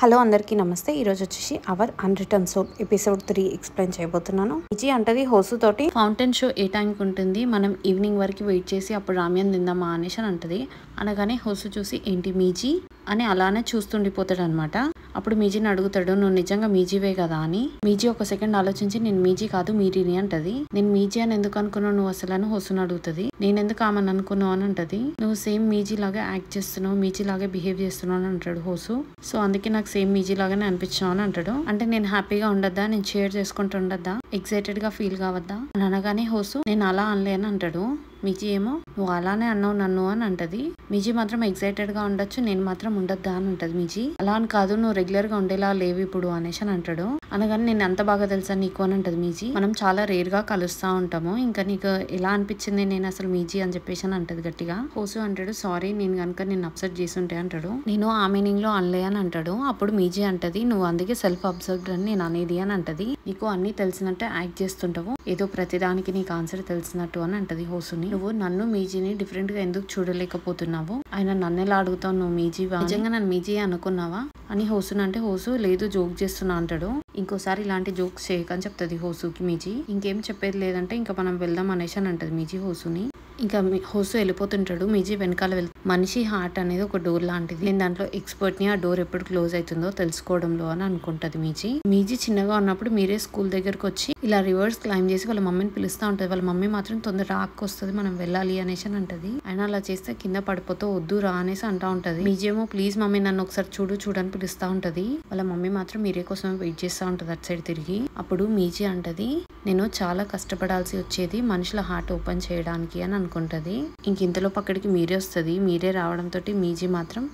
Hello అందరికీ నమస్తే. ఈరోజు వచ్చేసి our unreturn soul episode 3 explain చేయబోతున్నాను. మిజీ అంటది హోసు తోటి ఫౌంటైన్ షో ఏ టైంకి ఉంటుంది, మనం ఈవినింగ్ వరకు వెయిట్ చేసి అప్పుడు రామ్యన్ తిందామా అనేసి అని అంటది. అనగానే హోసు చూసి ఏంటి మీజీ అని అలానే చూస్తుండిపోతాడు అనమాట. అప్పుడు మీజీని అడుగుతాడు, నువ్వు నిజంగా మీజీవే కదా అని. మీజీ ఒక సెకండ్ ఆలోచించి నేను మీజీ కాదు మీరీని అంటది. నేను మీజీ అని ఎందుకు అనుకున్నావు నువ్వు అసలు అని హోసుని అడుగుతుంది. నేనెందుకు ఆమెను అనుకున్నావు అని అంటది. నువ్వు సేమ్ మీజీ లాగా యాక్ట్ చేస్తున్నావు, మీజీ లాగే బిహేవ్ చేస్తున్నావు అని అంటాడు హోసు. సో అందుకే నాకు సేమ్ మీజీ లాగానే అనిపించావు అని అంటాడు. అంటే నేను హ్యాపీగా ఉండద్దా, నేను షేర్ చేసుకుంటూ ఉండద్దా, ఎక్సైటెడ్ గా ఫీల్ కావద్దా అని అనగానే హోసు నేను అలా అనలే అని అంటాడు. మిజీ ఏమో నువ్వు అలానే అన్నావు నన్ను అని అంటది. మిజీ మాత్రం ఎక్సైటెడ్ గా ఉండొచ్చు, నేను మాత్రం ఉండద్దా అని అంటది మిజీ. అలా అని కాదు, నువ్వు రెగ్యులర్ గా ఉండేలా లేవు ఇప్పుడు అనేసి అని అంటాడు. అనగానే నేను అంత బాగా తెలుసా నీకు అని అంటది మిజీ. మనం చాలా రేర్ గా కలుస్తా ఉంటాము, ఇంకా నీకు ఎలా అనిపించింది నేను అసలు మిజీ అని చెప్పేసి అని అంటది గట్టిగా. హోసు అంటాడు సారీ, నేను కనుక నేను అప్సెట్ చేసుంటే అంటాడు. నేను ఆ మీనింగ్ లో అనలే అని అంటాడు. అప్పుడు మిజీ అంటది నువ్వు అందుకే సెల్ఫ్ అబ్జర్వ్డ్ అని నేను అనేది అని అంటది. నీకు అన్ని తెలిసినట్టే యాక్ట్ చేస్తుంటావు, ఏదో ప్రతిదానికి నీకు ఆన్సర్ తెలిసినట్టు అని అంటది హోసుని. నువ్వు నన్ను మీజీని డిఫరెంట్ గా ఎందుకు చూడలేకపోతున్నావు, ఆయన నన్ను ఎలా అడుగుతావు నువ్వు మీజీవా, నిజంగా నన్ను మీజీ అనుకున్నావా అని హోసుని అంటే హోసు లేదు జోక్ చేస్తున్నా అంటాడు. ఇంకోసారి ఇలాంటి జోక్స్ చేయకని చెప్తుంది హోసుకి మిజీ. ఇంకేం చెప్పేది లేదంటే ఇంకా మనం వెళ్దాం అనేసి అని అంటది మిజీ హోసుని. ఇంకా హోసు వెళ్ళిపోతుంటాడు. మిజీ వెనకాల మనిషి హార్ట్ అనేది ఒక డోర్ లాంటిది, నేను దాంట్లో ఎక్స్పర్ట్ ని, ఆ డోర్ ఎప్పుడు క్లోజ్ అవుతుందో తెలుసుకోవడంలో అని అనుకుంటది మిజీ. మిజీ చిన్నగా ఉన్నప్పుడు మీరే స్కూల్ దగ్గరకు వచ్చి ఇలా రివర్స్ క్లైమ్ చేసి వాళ్ళ మమ్మీని పిలుస్తా ఉంటది. వాళ్ళ మమ్మీ మాత్రం తొందరగా ఆక్కొస్తుంది, మనం వెళ్ళాలి అనేసి అని అంటది. ఆయన అలా చేస్తే కింద పడిపోతే వద్దు రా అనేసి అంటా ఉంటది. మిజీ ఏమో ప్లీజ్ మమ్మీ నన్ను ఒకసారి చూడని పిలుస్తా ఉంటది. వాళ్ళ మమ్మీ మాత్రం మీరే కోసం వెయిట్ చేస్తా ఉంటది అటు సైడ్ తిరిగి. అప్పుడు మిజీ అంటది నేను చాలా కష్టపడాల్సి వచ్చేది మనుషుల హార్ట్ ఓపెన్ చేయడానికి అని అనుకుంటది. ఇంక ఇంతలో పక్కడికి మీరే వస్తుంది. మీరే రావడంతో మీజీ మాత్రం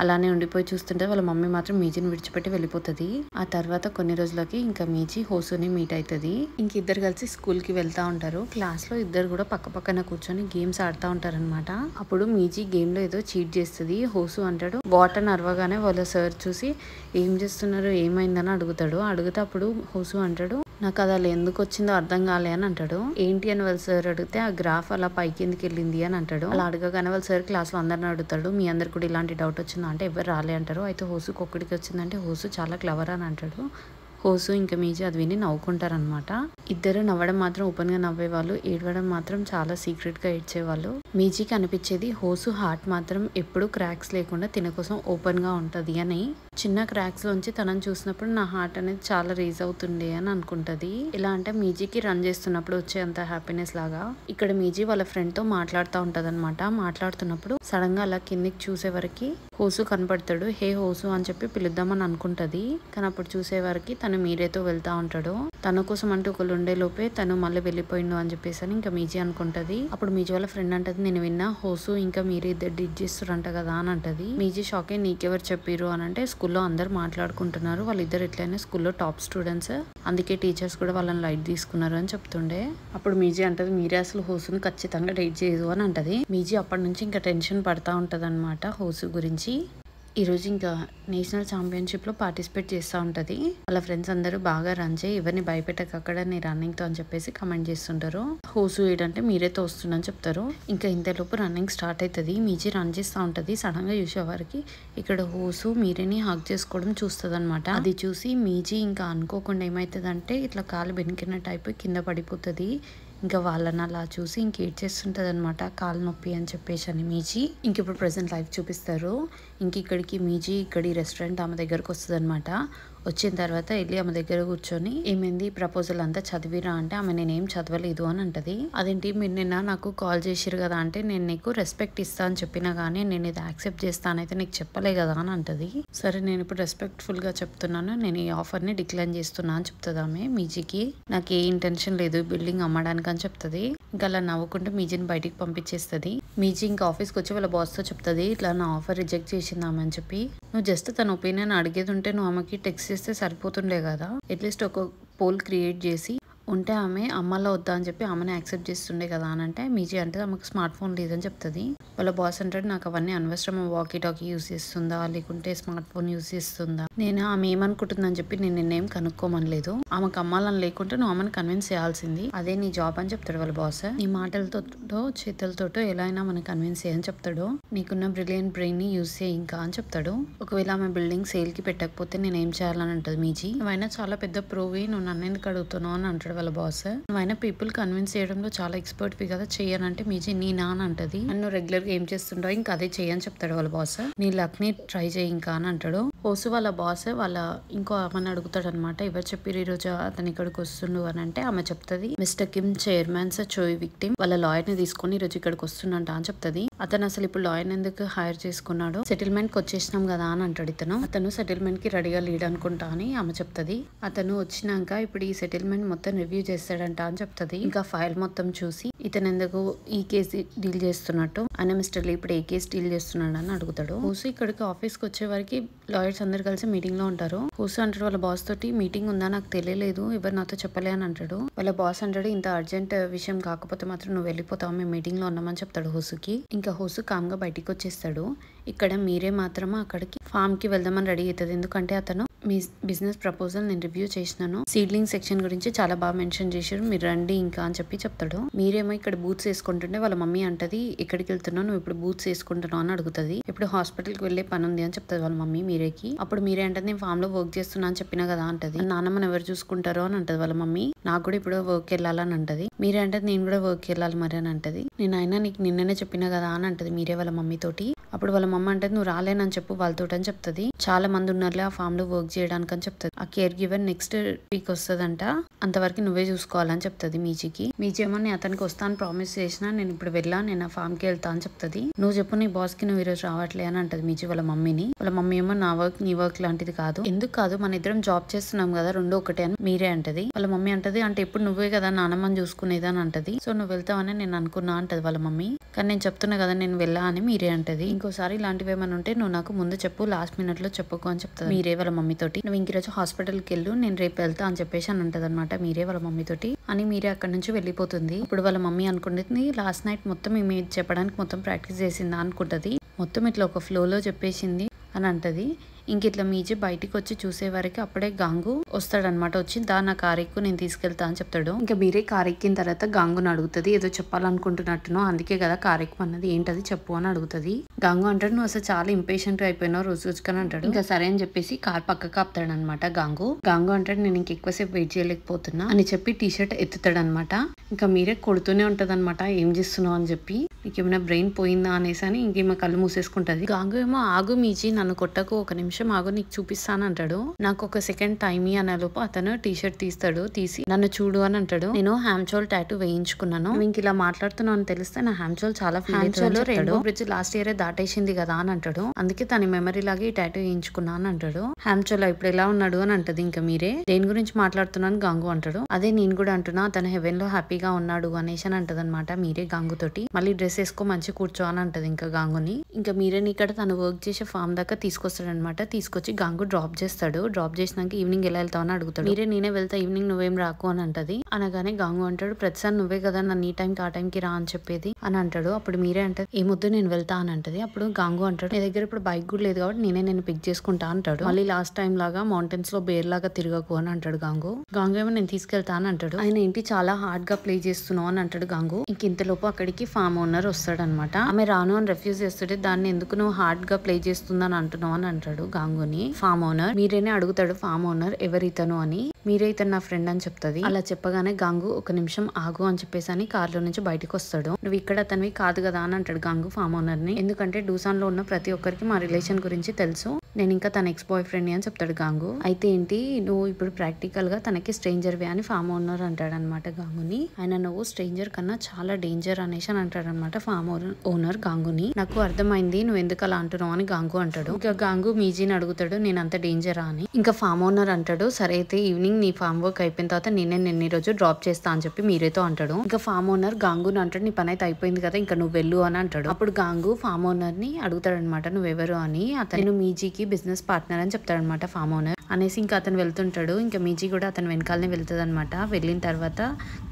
అలానే ఉండిపోయి చూస్తుంటే వాళ్ళ మమ్మీ మాత్రం మీజీని విడిచిపెట్టి వెళ్ళిపోతుంది. ఆ తర్వాత కొన్ని రోజులకి ఇంకా మీజీ హోసుని మీట్ అవుతుంది. ఇంక ఇద్దరు కలిసి స్కూల్ కి వెళ్తా ఉంటారు. క్లాస్ లో ఇద్దరు కూడా పక్క పక్కన కూర్చొని గేమ్స్ ఆడుతూ ఉంటారు అనమాట. అప్పుడు మీజీ గేమ్ లో ఏదో చీట్ చేస్తుంది. హోసు అంటాడు వాట్ అని అరవగానే వాళ్ళ సార్ చూసి ఏం చేస్తున్నారు ఏమైందని అడుగుతాడు. అడిగితే అప్పుడు హోసు అంటాడు నాకు అది అలా ఎందుకు వచ్చిందో అర్థం కాలే అని అంటాడు. ఏంటి అని వాళ్ళ సార్ అడిగితే ఆ గ్రాఫ్ అలా పైకి ఎందుకు వెళ్ళింది అని అంటాడు. అలా అడగగానే వాళ్ళ సార్ క్లాస్ లో అందరిని అడుగుతాడు మీ అందరు కూడా ఇలాంటి డౌట్ వచ్చిందా అంటే ఎవరు రాలే అంటారు. అయితే హోసుకి ఒక్కడికి వచ్చిందంటే హోసు చాలా క్లవర్ అని అంటాడు. హోసు ఇంకా మీజీ అది విని నవ్వుకుంటారనమాట. ఇద్దరు నవ్వడం మాత్రం ఓపెన్ గా నవ్వేవాళ్ళు, ఏడవడం మాత్రం చాలా సీక్రెట్ గా ఏడ్చేవాళ్ళు. మీజీకి అనిపించేది హోసు హార్ట్ మాత్రం ఎప్పుడు క్రాక్స్ లేకుండా తిన కోసం ఓపెన్ గా ఉంటది అని. చిన్న క్రాక్స్ లోంచి తనని చూసినప్పుడు నా హార్ట్ అనేది చాలా రేజ్ అవుతుండే అని అనుకుంటది. ఎలా అంటే మీజీకి రన్ చేస్తున్నప్పుడు వచ్చే అంత హ్యాపీనెస్ లాగా ఇక్కడ మీజీ వాళ్ళ ఫ్రెండ్ తో మాట్లాడుతూ ఉంటది అనమాట. మాట్లాడుతున్నప్పుడు సడన్ గా అలా కిందికి చూసే వరకు హోసు కనపడతాడు. హే హోసు అని చెప్పి పిలుద్దామని అనుకుంటది. కానీ అప్పుడు చూసే వరకు తను మీరేతో వెళ్తా ఉంటాడు. తన కోసం అంటే ఒకళ్ళు ఉండే లోపే తను మళ్ళీ వెళ్ళిపోయిండు అని చెప్పేసి అని ఇంకా మీజీ అనుకుంటది. అప్పుడు మీజీ వాళ్ళ ఫ్రెండ్ అంటది నేను విన్నా హోసు ఇంకా మీరే ఇద్దరు డిట్ చేస్తారంట కదా అని అంటది. మీజీ షాక్ అయ్యి నీకెవరు చెప్పిరు అని అంటే స్కూల్లో అందరు మాట్లాడుకుంటున్నారు, వాళ్ళిద్దరు ఎట్లయినా స్కూల్లో టాప్ స్టూడెంట్స్, అందుకే టీచర్స్ కూడా వాళ్ళని లైట్ తీసుకున్నారు అని చెప్తుండే. అప్పుడు మీజీ అంటది మీరే అసలు హోసుని ఖచ్చితంగా డేట్ చేయదు అని అంటది. మీజీ అప్పటి నుంచి ఇంకా టెన్షన్ పడతా ఉంటది అనమాట హోసు గురించి. ఈరోజు ఇంకా నేషనల్ ఛాంపియన్షిప్ లో పార్టిసిపేట్ చేస్తూ ఉంటది. వాళ్ళ ఫ్రెండ్స్ అందరూ బాగా రన్ చేయి, ఎవరిని భయపెట్టక అక్కడ నీ రన్నింగ్ తో అని చెప్పేసి కమెంట్ చేస్తుంటారు. హోసు ఏంటంటే మీరేతో వస్తుందని చెప్తారు. ఇంకా ఇంతలోపు రన్నింగ్ స్టార్ట్ అవుతుంది. మీజీ రన్ చేస్తూ ఉంటది. సడన్ గా చూసేవారికి ఇక్కడ హోసు మీరేని హగ్ చేసుకోవడం చూస్తుంది అనమాట. అది చూసి మీజీ ఇంకా అనుకోకుండా ఏమైతుందంటే ఇట్లా కాలు బెనికినట్టు అయిపోయి కింద పడిపోతుంది. ఇంకా వాళ్ళని అలా చూసి ఇంక ఏడ్చేస్తుంటది అనమాట, కాలు నొప్పి అని చెప్పేసి అని మీజీ. ఇంక ఇప్పుడు ప్రెసెంట్ లైఫ్ చూపిస్తారు. ఇంక ఇక్కడికి మీజీ ఇక్కడి రెస్టారెంట్ ఆమె దగ్గరకు వస్తుంది అనమాట. వచ్చిన తర్వాత వెళ్ళి ఆమె దగ్గర కూర్చొని ఏమైంది ప్రపోజల్ అంతా చదివిరా అంటే ఆమె నేనేం చదవలేదు అని అంటది. అదేంటి మీరు నిన్న నాకు కాల్ చేసిరు కదా అంటే నేను నీకు రెస్పెక్ట్ ఇస్తా అని చెప్పినా గానీ నేను ఇది యాక్సెప్ట్ చేస్తానైతే నీకు చెప్పలే కదా అని అంటది. సరే నేను ఇప్పుడు రెస్పెక్ట్ఫుల్ గా చెప్తున్నాను, నేను ఈ ఆఫర్ ని డిక్లైన్ చేస్తున్నా అని చెప్తుంది ఆమె మీజీకి. నాకు ఏ ఇంటెన్షన్ లేదు బిల్డింగ్ అమ్మడానికి అని చెప్తుంది. ఇంకా అలా నవ్వుకుంటూ మీజీని బయటికి పంపించేస్తుంది. మీజీ ఇంకా ఆఫీస్కి వచ్చి వాళ్ళ బాస్ తో చెప్తుంది ఇట్లా నా ఆఫర్ రిజెక్ట్ చేసింది ఆమె అని చెప్పి. నువ్వు జస్ట్ తన ఒపీనియన్ అడిగేది ఉంటే నువ్వు ఆమెకి టెక్స్ట్ చేస్తే సరిపోతుండే కదా, అట్లీస్ట్ ఒక పోల్ క్రియేట్ చేసి ఉంటే ఆమె అమ్మలా వద్దా అని చెప్పి ఆమెను యాక్సెప్ట్ చేస్తుండే కదా అని అంటే మీజీ అంటే ఆమెకు స్మార్ట్ ఫోన్ లేదని చెప్తుంది. వాళ్ళ బాస్ అంటాడు నాకు అవన్నీ అనవసరం, వాకీ టాకీ యూజ్ చేస్తుందా లేకుంటే స్మార్ట్ ఫోన్ యూజ్ చేస్తుందా, నేను ఆమె ఏమనుకుంటుందని చెప్పి నేను నిన్నేం కనుక్కోమనలేదు, ఆమెకు అమ్మాలని లేకుంటే నువ్వు ఆమెను కన్విన్స్ చేయాల్సింది, అదే నీ జాబ్ అని చెప్తాడు వాళ్ళ బాస్. నీ మాటలతో చేతులతో ఎలా అయినా మనం కన్విన్స్ చేయని చెప్తాడు. నీకున్న బ్రిలియంట్ బ్రెయిన్ ని యూజ్ చేయి ఇంకా అని చెప్తాడు. ఒకవేళ ఆమె బిల్డింగ్ సేల్ కి పెట్టకపోతే నేను ఏం చేయాలని అంటది మీజీ. నువ్వైనా చాలా పెద్ద ప్రోవి, నువ్వు నన్ను ఎందుకు అడుగుతున్నావు అని అంటాడు వాళ్ళ బాస్. నువ్వైనా పీపుల్ కన్విన్స్ చేయడంలో చాలా ఎక్స్పర్ట్ వి కదా, చెయ్యనంటే మీజీ నీ నాన్న అంటది. నువ్వు రెగ్యులర్ గా ఏం చేస్తుంటావు ఇంకా అదే చెయ్యని చెప్తాడు వాళ్ళ బాస్. నీ లక్ ని ట్రై చేయి ఇంకా అని అంటాడు. హోసు వాళ్ళ బాస్ వాళ్ళ ఇంకో ఆమెను అడుగుతాడు అనమాట, ఎవరు చెప్పారు ఈ రోజు అతను ఇక్కడికి వస్తుండు అని అంటే ఆమె చెప్తది mister Kim chairman Choi victim వాళ్ళ లాయర్ ని తీసుకొని ఈ రోజు ఇక్కడికి వస్తుండంట అని చెప్తది. అతను అసలు ఇప్పుడు లాయర్ ఎందుకు హైర్ చేసుకున్నాడు, సెటిల్మెంట్ కి వచ్చేసినాం కదా అని అంటాడు. అతను సెటిల్మెంట్ కి రెడీగా లీడ్ అనుకుంటా అని ఆమె చెప్తది. అతను వచ్చినాక ఇప్పుడు ఈ సెటిల్మెంట్ మొత్తం రివ్యూ చేస్తాడంట అని చెప్తది. ఇంకా ఫైల్ మొత్తం చూసి ఇతను ఎందుకు ఈ కేసు డీల్ చేస్తున్నట్టు, ఆయన మిస్టర్ లీ ఇప్పుడు ఏ కేసు డీల్ చేస్తున్నాడు అని అడుగుతాడు. హోసు ఇక్కడికి ఆఫీస్ కి వచ్చే వరకు లాయర్స్ అందరు కలిసి మీటింగ్ లో ఉంటారు. హోసు అంటాడు వాళ్ళ బాస్ తోటి మీటింగ్ ఉందా నాకు తెలియలేదు, ఎవరు నాతో చెప్పలే అని అంటాడు. వాళ్ళ బాస్ అంటాడు ఇంత అర్జెంట్ విషయం కాకపోతే మాత్రం నువ్వు వెళ్ళిపోతావు, మేము మీటింగ్ లో ఉన్నామని చెప్తాడు హోసుకి. ఇంకా హోసు కామ్ గా బయటికి వచ్చేస్తాడు. ఇక్కడ మీరే మాత్రమే అక్కడికి ఫామ్ కి వెళ్దామని రెడీ అవుతుంది. ఎందుకంటే అతను మీ బిజినెస్ ప్రపోజల్ నేను రివ్యూ చేసినాను, సీడ్లింగ్ సెక్షన్ గురించి చాలా బాగా మెన్షన్ చేశారు, మీరు రండి ఇంకా అని చెప్పి చెప్తాడు. మీరేమో ఇక్కడ బూత్స్ వేసుకుంటుంటే వాళ్ళ మమ్మీ అంటది ఎక్కడికి వెళ్తున్నావు, నువ్వు ఇప్పుడు బూత్స్ వేసుకుంటున్నావు అని అడుగుతుంది. ఇప్పుడు హాస్పిటల్ కి వెళ్లే పని ఉంది అని చెప్తుంది వాళ్ళ మమ్మీ మీరేకి. అప్పుడు మీరే అంటది నేను ఫామ్ లో వర్క్ చేస్తున్నా అని చెప్పినా కదా అంటది. నాన్నమ్మని ఎవరు చూసుకుంటారో అని అంటది వాళ్ళ మమ్మీ. నాకు కూడా ఇప్పుడు వర్క్ వెళ్ళాలని అంటది. మీరే అంటది నేను కూడా వర్క్ వెళ్ళాలి మరి అని అంటది. నేను అయినా నీకు నిన్ననే చెప్పినా కదా అని అంటది మీరే వాళ్ళ మమ్మీ తోటి. అప్పుడు వాళ్ళ మమ్మ అంటే నువ్వు రాలేనని చెప్పు వాళ్ళతో అని చెప్తుంది. చాలా మంది ఉన్నారులే ఆ ఫామ్ లో వర్క్ చేయడానికి అని చెప్తుంది. ఆ కేర్ గివర్ నెక్స్ట్ వీక్ వస్తుందంట, అంతవరకు నువ్వే చూసుకోవాలని చెప్తుంది మీజీకి. మీజీ ఏమో నేను అతనికి వస్తాను ప్రామిస్ చేసినా, నేను ఇప్పుడు వెళ్ళా, నేను ఆ ఫామ్ కి వెళ్తా అని చెప్తుంది. నువ్వు చెప్పు నీ బాస్ కి నువ్వు ఈరోజు రావట్లే అని అంటది మీజీ వాళ్ళ మమ్మీని. వాళ్ళ మమ్మీ ఏమో నా వర్క్ నీ వర్క్ లాంటిది కాదు, ఎందుకు కాదు మన ఇద్దరం జాబ్ చేస్తున్నాం కదా రెండు ఒకటే అని మీరే అంటది. వాళ్ళ మమ్మీ అంటది అంటే ఇప్పుడు నువ్వే కదా నాన్నమ్మని చూసుకునేది అని అంటది. సో నువ్వు వెళ్తావని నేను అనుకున్నా అంటది వాళ్ళ మమ్మీ. కానీ నేను చెప్తున్నా కదా నేను వెళ్ళా అని మీరే అంటది. ఇంకోసారి ఇలాంటివి ఏమైనా ఉంటే నువ్వు నాకు ముందు చెప్పు, లాస్ట్ మినిట్ లో చెప్పుకో అని చెప్తాది మీరే వాళ్ళ మమ్మీ తోటి. నువ్వు ఇంకరోజు హాస్పిటల్ కి వెళ్ళు, నేను రేపు వెళ్తా అని చెప్పేసి అని ఉంటది అనమాట మీరే వాళ్ళ మమ్మీ తోటి. అని మీరే అక్కడ నుంచి వెళ్ళిపోతుంది. ఇప్పుడు వాళ్ళ మమ్మీ అనుకుంటుంది లాస్ట్ నైట్ మొత్తం ఈమె చెప్పడానికి మొత్తం ప్రాక్టీస్ చేసిందా అనుకుంటది, మొత్తం ఇట్లా ఒక ఫ్లో లో చెప్పేసింది అని అంటది. ఇంక ఇట్లా మీజీ బయటికి వచ్చి చూసే వరకు అప్పుడే గాంగు వస్తాడనమాట. వచ్చి నా కార్ ఎక్కువ నేను తీసుకెళ్తా అని చెప్తాడు. ఇంకా మీరే కార్ ఎక్కిన తర్వాత గాంగుని అడుగుతుంది ఏదో చెప్పాలనుకుంటున్నట్టునో, అందుకే కదా కార్ ఎక్కువన్నది ఏంటది చెప్పు అని అడుగుతుంది. గాంగు అంటాడు నువ్వు అసలు చాలా ఇంపేషెంట్ అయిపోయినావు రోజు రోజుకని అంటాడు. ఇంకా సరే అని చెప్పేసి కార్ పక్కకు ఆపుతాడు అనమాట గాంగు. గాంగు అంటాడు నేను ఇంకెక్కువసేపు వెయిట్ చేయలేకపోతున్నా అని చెప్పి టీ షర్ట్ ఎత్తుతాడు అనమాట. ఇంకా మీరే కొడుతూనే ఉంటది అనమాట ఏం చేస్తున్నావు అని చెప్పి, నీకేమైనా బ్రెయిన్ పోయిందా అనేసి అని ఇంకేమో కళ్ళు మూసేసుకుంటది. గాంగు ఏమో ఆగు మీజీ నన్ను కొట్టకు, ఒక నిమిషం ఆగు నీకు చూపిస్తాను అంటాడు. నాకు ఒక సెకండ్ టైమ్ అనే లోపు అతను టీ షర్ట్ తీస్తాడు, తీసి నన్ను చూడు అని అంటాడు. నేను హ్యామ్చోల్ టాటూ వేయించుకున్నాను, ఇంక ఇలా మాట్లాడుతున్నావు అని తెలిస్తే నా హ్యామ్చోల్ చాలా హ్యామ్చోల్ రెయిన్బో బ్రిడ్జ్ లాస్ట్ ఇయర్ దాటేసింది కదా అని అంటాడు. అందుకే తన మెమరీ లాగే ఈ టాటూ వేయించుకున్నా అని అంటాడు. హ్యామ్చోల్ ఇప్పుడు ఎలా ఉన్నాడు అని అంటది. ఇంకా మీరే దేని గురించి మాట్లాడుతున్నాను గాంగు అంటాడు. అదే నేను కూడా అంటున్నా తన హెవెన్ లో హ్యాపీగా ఉన్నాడు అనేసి అని అంటది అనమాట మీరే గాంగు తోటి. మళ్ళీ డ్రెస్ వేసుకో మంచి కూర్చో అని అంటది ఇంకా గాంగుని. ఇంకా మీరేని ఇక్కడ తను వర్క్ చేసే ఫామ్ దాకా తీసుకొస్తాడు అనమాట. తీసుకొచ్చి గాంగు డ్రాప్ చేస్తాడు. డ్రాప్ చేసినాక ఈవినింగ్ ఎలా వెళ్తావు అని అడుగుతాడు. మీరే నేనే వెళ్తా ఈవినింగ్ నువ్వేం రాకు అని అంటది. అనగానే గాంగు అంటాడు ప్రతిసారి నువ్వే కదా నన్ను ఈ టైంకి ఆ టైంకి రా అని చెప్పేది అని అంటాడు. అప్పుడు మీరే అంటది ఏమొద్దు నేను వెళ్తా అని అంటది. అప్పుడు గాంగు అంటాడు నీ దగ్గర ఇప్పుడు బైక్ కూడా లేదు కాబట్టి నేను పిక్ చేసుకుంటా అంటాడు. మళ్ళీ లాస్ట్ టైం లాగా మౌంటైన్స్ లో బేర్ లాగా తిరగకు అని అంటాడు గాంగు. గాంగు ఏమో నేను తీసుకెళ్తా అని అంటాడు. ఆయన ఏంటి చాలా హార్డ్ గా ప్లే చేస్తున్నావు అని అంటాడు గాంగు. ఇంక ఇంతలోపు అక్కడికి ఫామ్ ఓనర్ వస్తాడు అనమాట. ఆమె రాను అని రిఫ్యూజ్ చేస్తుంటే దాన్ని ఎందుకు నువ్వు హార్డ్ గా ప్లే చేస్తుందని అంటున్నావు అని అంటాడు గాంగుని ఫామ్ ఓనర్. మీరేనే అడుగుతాడు ఫామ్ ఓనర్ ఎవరితను అని. మీరే ఇతను నా ఫ్రెండ్ అని చెప్తుంది. అలా చెప్పగానే గాంగు ఒక నిమిషం ఆగు అని చెప్పేసి అని కార్ లో నుంచి బయటకు వస్తాడు. నువ్వు ఇక్కడ అతనివి కాదు కదా అని అంటాడు గాంగు ఫామ్ ఓనర్ ని. ఎందుకంటే డూసాన్ లో ఉన్న ప్రతి ఒక్కరికి మా రిలేషన్ గురించి తెలుసు, నేను ఇంకా తన ఎక్స్ బాయ్ ఫ్రెండ్ అని చెప్తాడు గాంగు. అయితే ఏంటి నువ్వు ఇప్పుడు ప్రాక్టికల్ గా తనకి స్ట్రేంజర్ వే అని ఫామ్ ఓనర్ అంటాడు అనమాట గాంగుని. ఆయన నువ్వు స్ట్రేంజర్ కన్నా చాలా డేంజర్ అనేసి అని అంటాడు అనమాట ఫామ్ ఓనర్ గాంగుని. నాకు అర్థమైంది నువ్వు ఎందుకు అలా అంటున్నావు అని గాంగు అంటాడు. ఇంకా గాంగు మీజీని అడుగుతాడు నేను అంత డేంజరా అని. ఇంకా ఫామ్ ఓనర్ అంటాడు సరే అయితే ఈవినింగ్ ఈవినింగ్ నీ ఫామ్ వర్క్ అయిపోయిన తర్వాత నేను ఈ రోజు డ్రాప్ చేస్తా అని చెప్పి మీరేతో అంటాడు. ఇంకా ఫామ్ ఓనర్ గాంగుని అంటాడు, నీ పని అయితే అయిపోయింది కదా, ఇంకా నువ్వు వెళ్ళు అని అంటాడు. అప్పుడు గాంగు ఫామ్ ఓనర్ ని అడుగుతాడు అనమాట, నువ్వెవరు అని. అతను మీజీకి బిజినెస్ పార్ట్నర్ అని చెప్తాడనమాట ఫామ్ ఓనర్ అనేసి. ఇంకా అతను వెళ్తుంటాడు. ఇంకా మీజీ కూడా అతను వెనకాలనే వెళ్తుంది అనమాట. వెళ్ళిన తర్వాత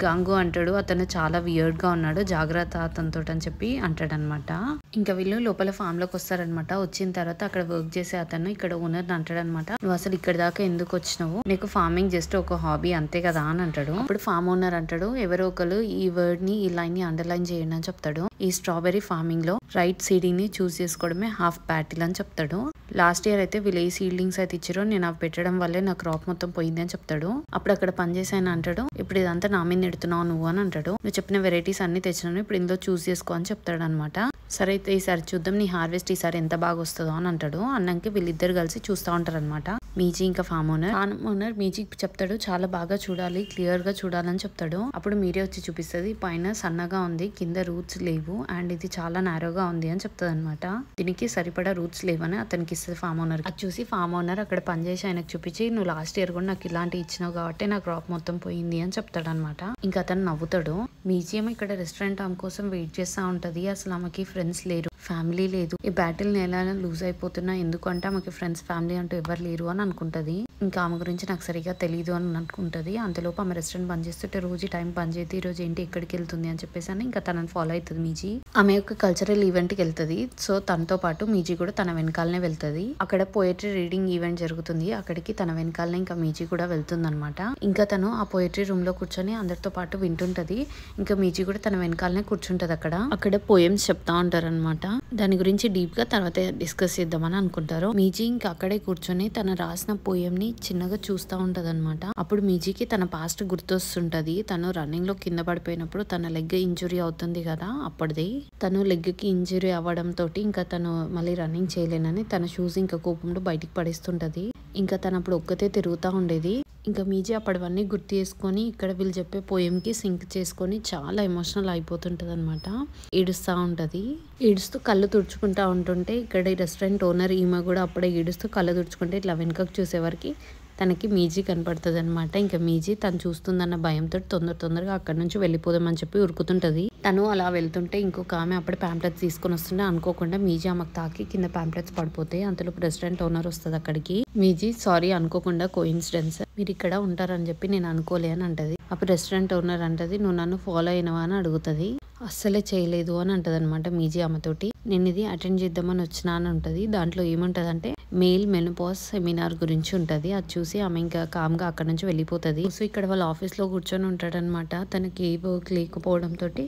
గాంగు అంటాడు, అతను చాలా వియర్డ్ గా ఉన్నాడు, జాగ్రత్త అతనితో అని చెప్పి అంటాడు అనమాట. ఇంకా వీళ్ళు లోపల ఫామ్ లోకి వస్తారనమాట. వచ్చిన తర్వాత అక్కడ వర్క్ చేసే అతను ఇక్కడ ఓనర్ అంటాడు అనమాట, నువ్వు అసలు ఇక్కడ దాకా ఎందుకు వచ్చినావు, నీకు ఫార్మింగ్ జస్ట్ ఒక హాబీ అంతే కదా అని అంటాడు. అప్పుడు ఫామ్ ఓనర్ అంటాడు, ఎవరో ఒకరు ఈ వర్డ్ ని ఈ లైన్ ని అండర్లైన్ చేయండి అని చెప్తాడు. ఈ స్ట్రాబెరీ ఫార్మింగ్ లో రైట్ సీడింగ్ ని చూస్ చేసుకోవడమే హాఫ్ బ్యాటిల్ అని చెప్తాడు. లాస్ట్ ఇయర్ అయితే వీళ్ళు ఏ సీడ్లింగ్స్ అయితే ఇచ్చారో నేను అవి పెట్టడం వల్లే నా క్రాప్ మొత్తం పోయింది అని చెప్తాడు. అప్పుడు అక్కడ పనిచేసాను అంటాడు, ఇప్పుడు ఇదంతా నా మీద నెడుతున్నావు నువ్వు అని అంటాడు. నువ్వు చెప్పిన వెరైటీస్ అన్ని తెచ్చినాను, ఇప్పుడు ఇందులో చూస్ చేసుకో అని చెప్తాడు అనమాట. సరే అయితే ఈసారి చూద్దాం నీ హార్వెస్ట్ ఈసారి ఎంత బాగా వస్తుందో అని అంటాడు. అన్నాక వీళ్ళిద్దరు కలిసి చూస్తూ ఉంటారు అనమాట, మీజీ ఇంకా ఫామ్ ఓనర్ మీజీకి చెప్తాడు, చాలా బాగా చూడాలి, క్లియర్ గా చూడాలని చెప్తాడు. అప్పుడు మీరే వచ్చి చూపిస్తుంది, పైన సన్నగా ఉంది, కింద రూట్స్ లేవు, అండ్ ఇది చాలా నారోగా ఉంది అని చెప్తుంది అనమాట. దీనికి సరిపడా రూట్స్ లేవని అతనికి ఇస్తుంది ఫామ్ ఓనర్. అది చూసి ఫామ్ ఓనర్ అక్కడ పనిచేసి ఆయనకు చూపించి, నువ్వు లాస్ట్ ఇయర్ కూడా నాకు ఇలాంటి ఇచ్చినావు కాబట్టి నా క్రాప్ మొత్తం పోయింది అని చెప్తాడు అనమాట. ఇంకా అతను నవ్వుతాడు. మీజీ ఏమో ఇక్కడ రెస్టారెంట్ ఆమె కోసం వెయిట్ చేస్తూ ఉంటది. అసలు ఆమెకి ఫ్రెండ్స్ లేరు, ఫ్యామిలీ లేదు. ఈ బ్యాటిల్ ఎలా లూజ్ అయిపోతున్నా, ఎందుకంటే ఆమెకి ఫ్రెండ్స్ ఫ్యామిలీ అంటూ ఎవరు లేరు అని అనుకుంటది. ఇంకా ఆమె గురించి నాకు సరిగా తెలియదు అని అనుకుంటది. అంతలోపు ఆమె రెస్టారెంట్ బంద్ చేస్తుంటే రోజు టైం పని చేతి, ఈ రోజు ఏంటి ఎక్కడికి వెళ్తుంది అని చెప్పేసి అని ఇంకా తనని ఫాలో అవుతుంది మీజీ. ఆమె యొక్క కల్చరల్ ఈవెంట్ కి వెళ్తుంది. సో తనతో పాటు మీజీ కూడా తన వెనకాలనే వెళ్తుంది. అక్కడ పోయట్రీ రీడింగ్ ఈవెంట్ జరుగుతుంది. అక్కడికి తన వెనకాలనే ఇంకా మీజీ కూడా వెళ్తుంది అనమాట. ఇంకా తను ఆ పోయట్రీ రూమ్ లో కూర్చొని అందరితో పాటు వింటుంటది. ఇంకా మీజీ కూడా తన వెనకాలనే కూర్చుంటది. అక్కడ పోయమ్స్ చెప్తా ఉంటారు అనమాట. దాని గురించి డీప్ గా తర్వాత డిస్కస్ చేద్దామని అనుకుంటారు. మీజీ ఇంకా అక్కడే కూర్చొని తను రాసిన పోయం ని చిన్నగా చూస్తూ ఉంటది అనమాట. అప్పుడు మీజీకి తన పాస్ట్ గుర్తొస్తుంటది. తను రన్నింగ్ లో కింద పడిపోయినప్పుడు తన లెగ్ ఇంజురీ అవుతుంది కదా, అప్పటిది తను లెగ్ కి ఇంజురీ అవ్వడం తోటి ఇంకా తను మళ్ళీ రన్నింగ్ చేయలేనని తన షూస్ ఇంకా కోపంలో బయటికి పడేస్తుంటది. ఇంకా తను అప్పుడు ఒక్కతే తిరుగుతూ ఉండేది. ఇంకా మీజీ అప్పటివన్నీ గుర్తు చేసుకొని ఇక్కడ వీళ్ళు చెప్పే పోయం కి సింక్ చేసుకొని చాలా ఎమోషనల్ అయిపోతుంటది అనమాట. ఏడుస్తూ ఉంటది. ఏడుస్తూ కళ్ళు తుడుచుకుంటా ఉంటుంటే ఇక్కడ ఈ రెస్టారెంట్ ఓనర్ ఈమె కూడా అప్పుడే ఏడుస్తూ కళ్ళు తుడుచుకుంటే ఇట్లా వెనకకు చూసేవారికి తనకి మీజీ కనపడుతుంది అనమాట. ఇంకా మీజీ తను చూస్తుందన్న భయంతో తొందరగా అక్కడ నుంచి వెళ్ళిపోదామని చెప్పి ఉరుకుతుంటది. తను అలా వెళ్తుంటే ఇంకొక ఆమె అప్పుడు ప్యాంప్లెట్స్ తీసుకుని వస్తుంటే అనుకోకుండా మీజీ ఆమెకు తాకి కింద ప్యాంప్లెట్స్ పడిపోతాయి. అంతలోపు రెస్టారెంట్ ఓనర్ వస్తుంది అక్కడికి. మీజీ సారీ, అనుకోకుండా కోఇన్సిడెన్స్, మీరు ఇక్కడ ఉంటారని చెప్పి నేను అనుకోలే అని అంటది. అప్పుడు రెస్టారెంట్ ఓనర్ అంటది, నువ్వు నన్ను ఫాలో అయినవా అని అడుగుతుంది. అస్సలే చేయలేదు అని అంటది అనమాట మీజీ ఆమెతోటి. నేను ఇది అటెండ్ చేద్దామని వచ్చినా అని ఉంటది. దాంట్లో ఏముంటదంటే మేల్ మెనోపాజ్ సెమినార్ గురించి ఉంటది. అది చూసి ఆమె ఇంకా కామ్ గా అక్కడ నుంచి వెళ్ళిపోతుంది. సో ఇక్కడ వాళ్ళ ఆఫీస్ లో కూర్చొని ఉంటాడనమాట. తనకి ఏ వర్క్ లేకపోవడం తోటి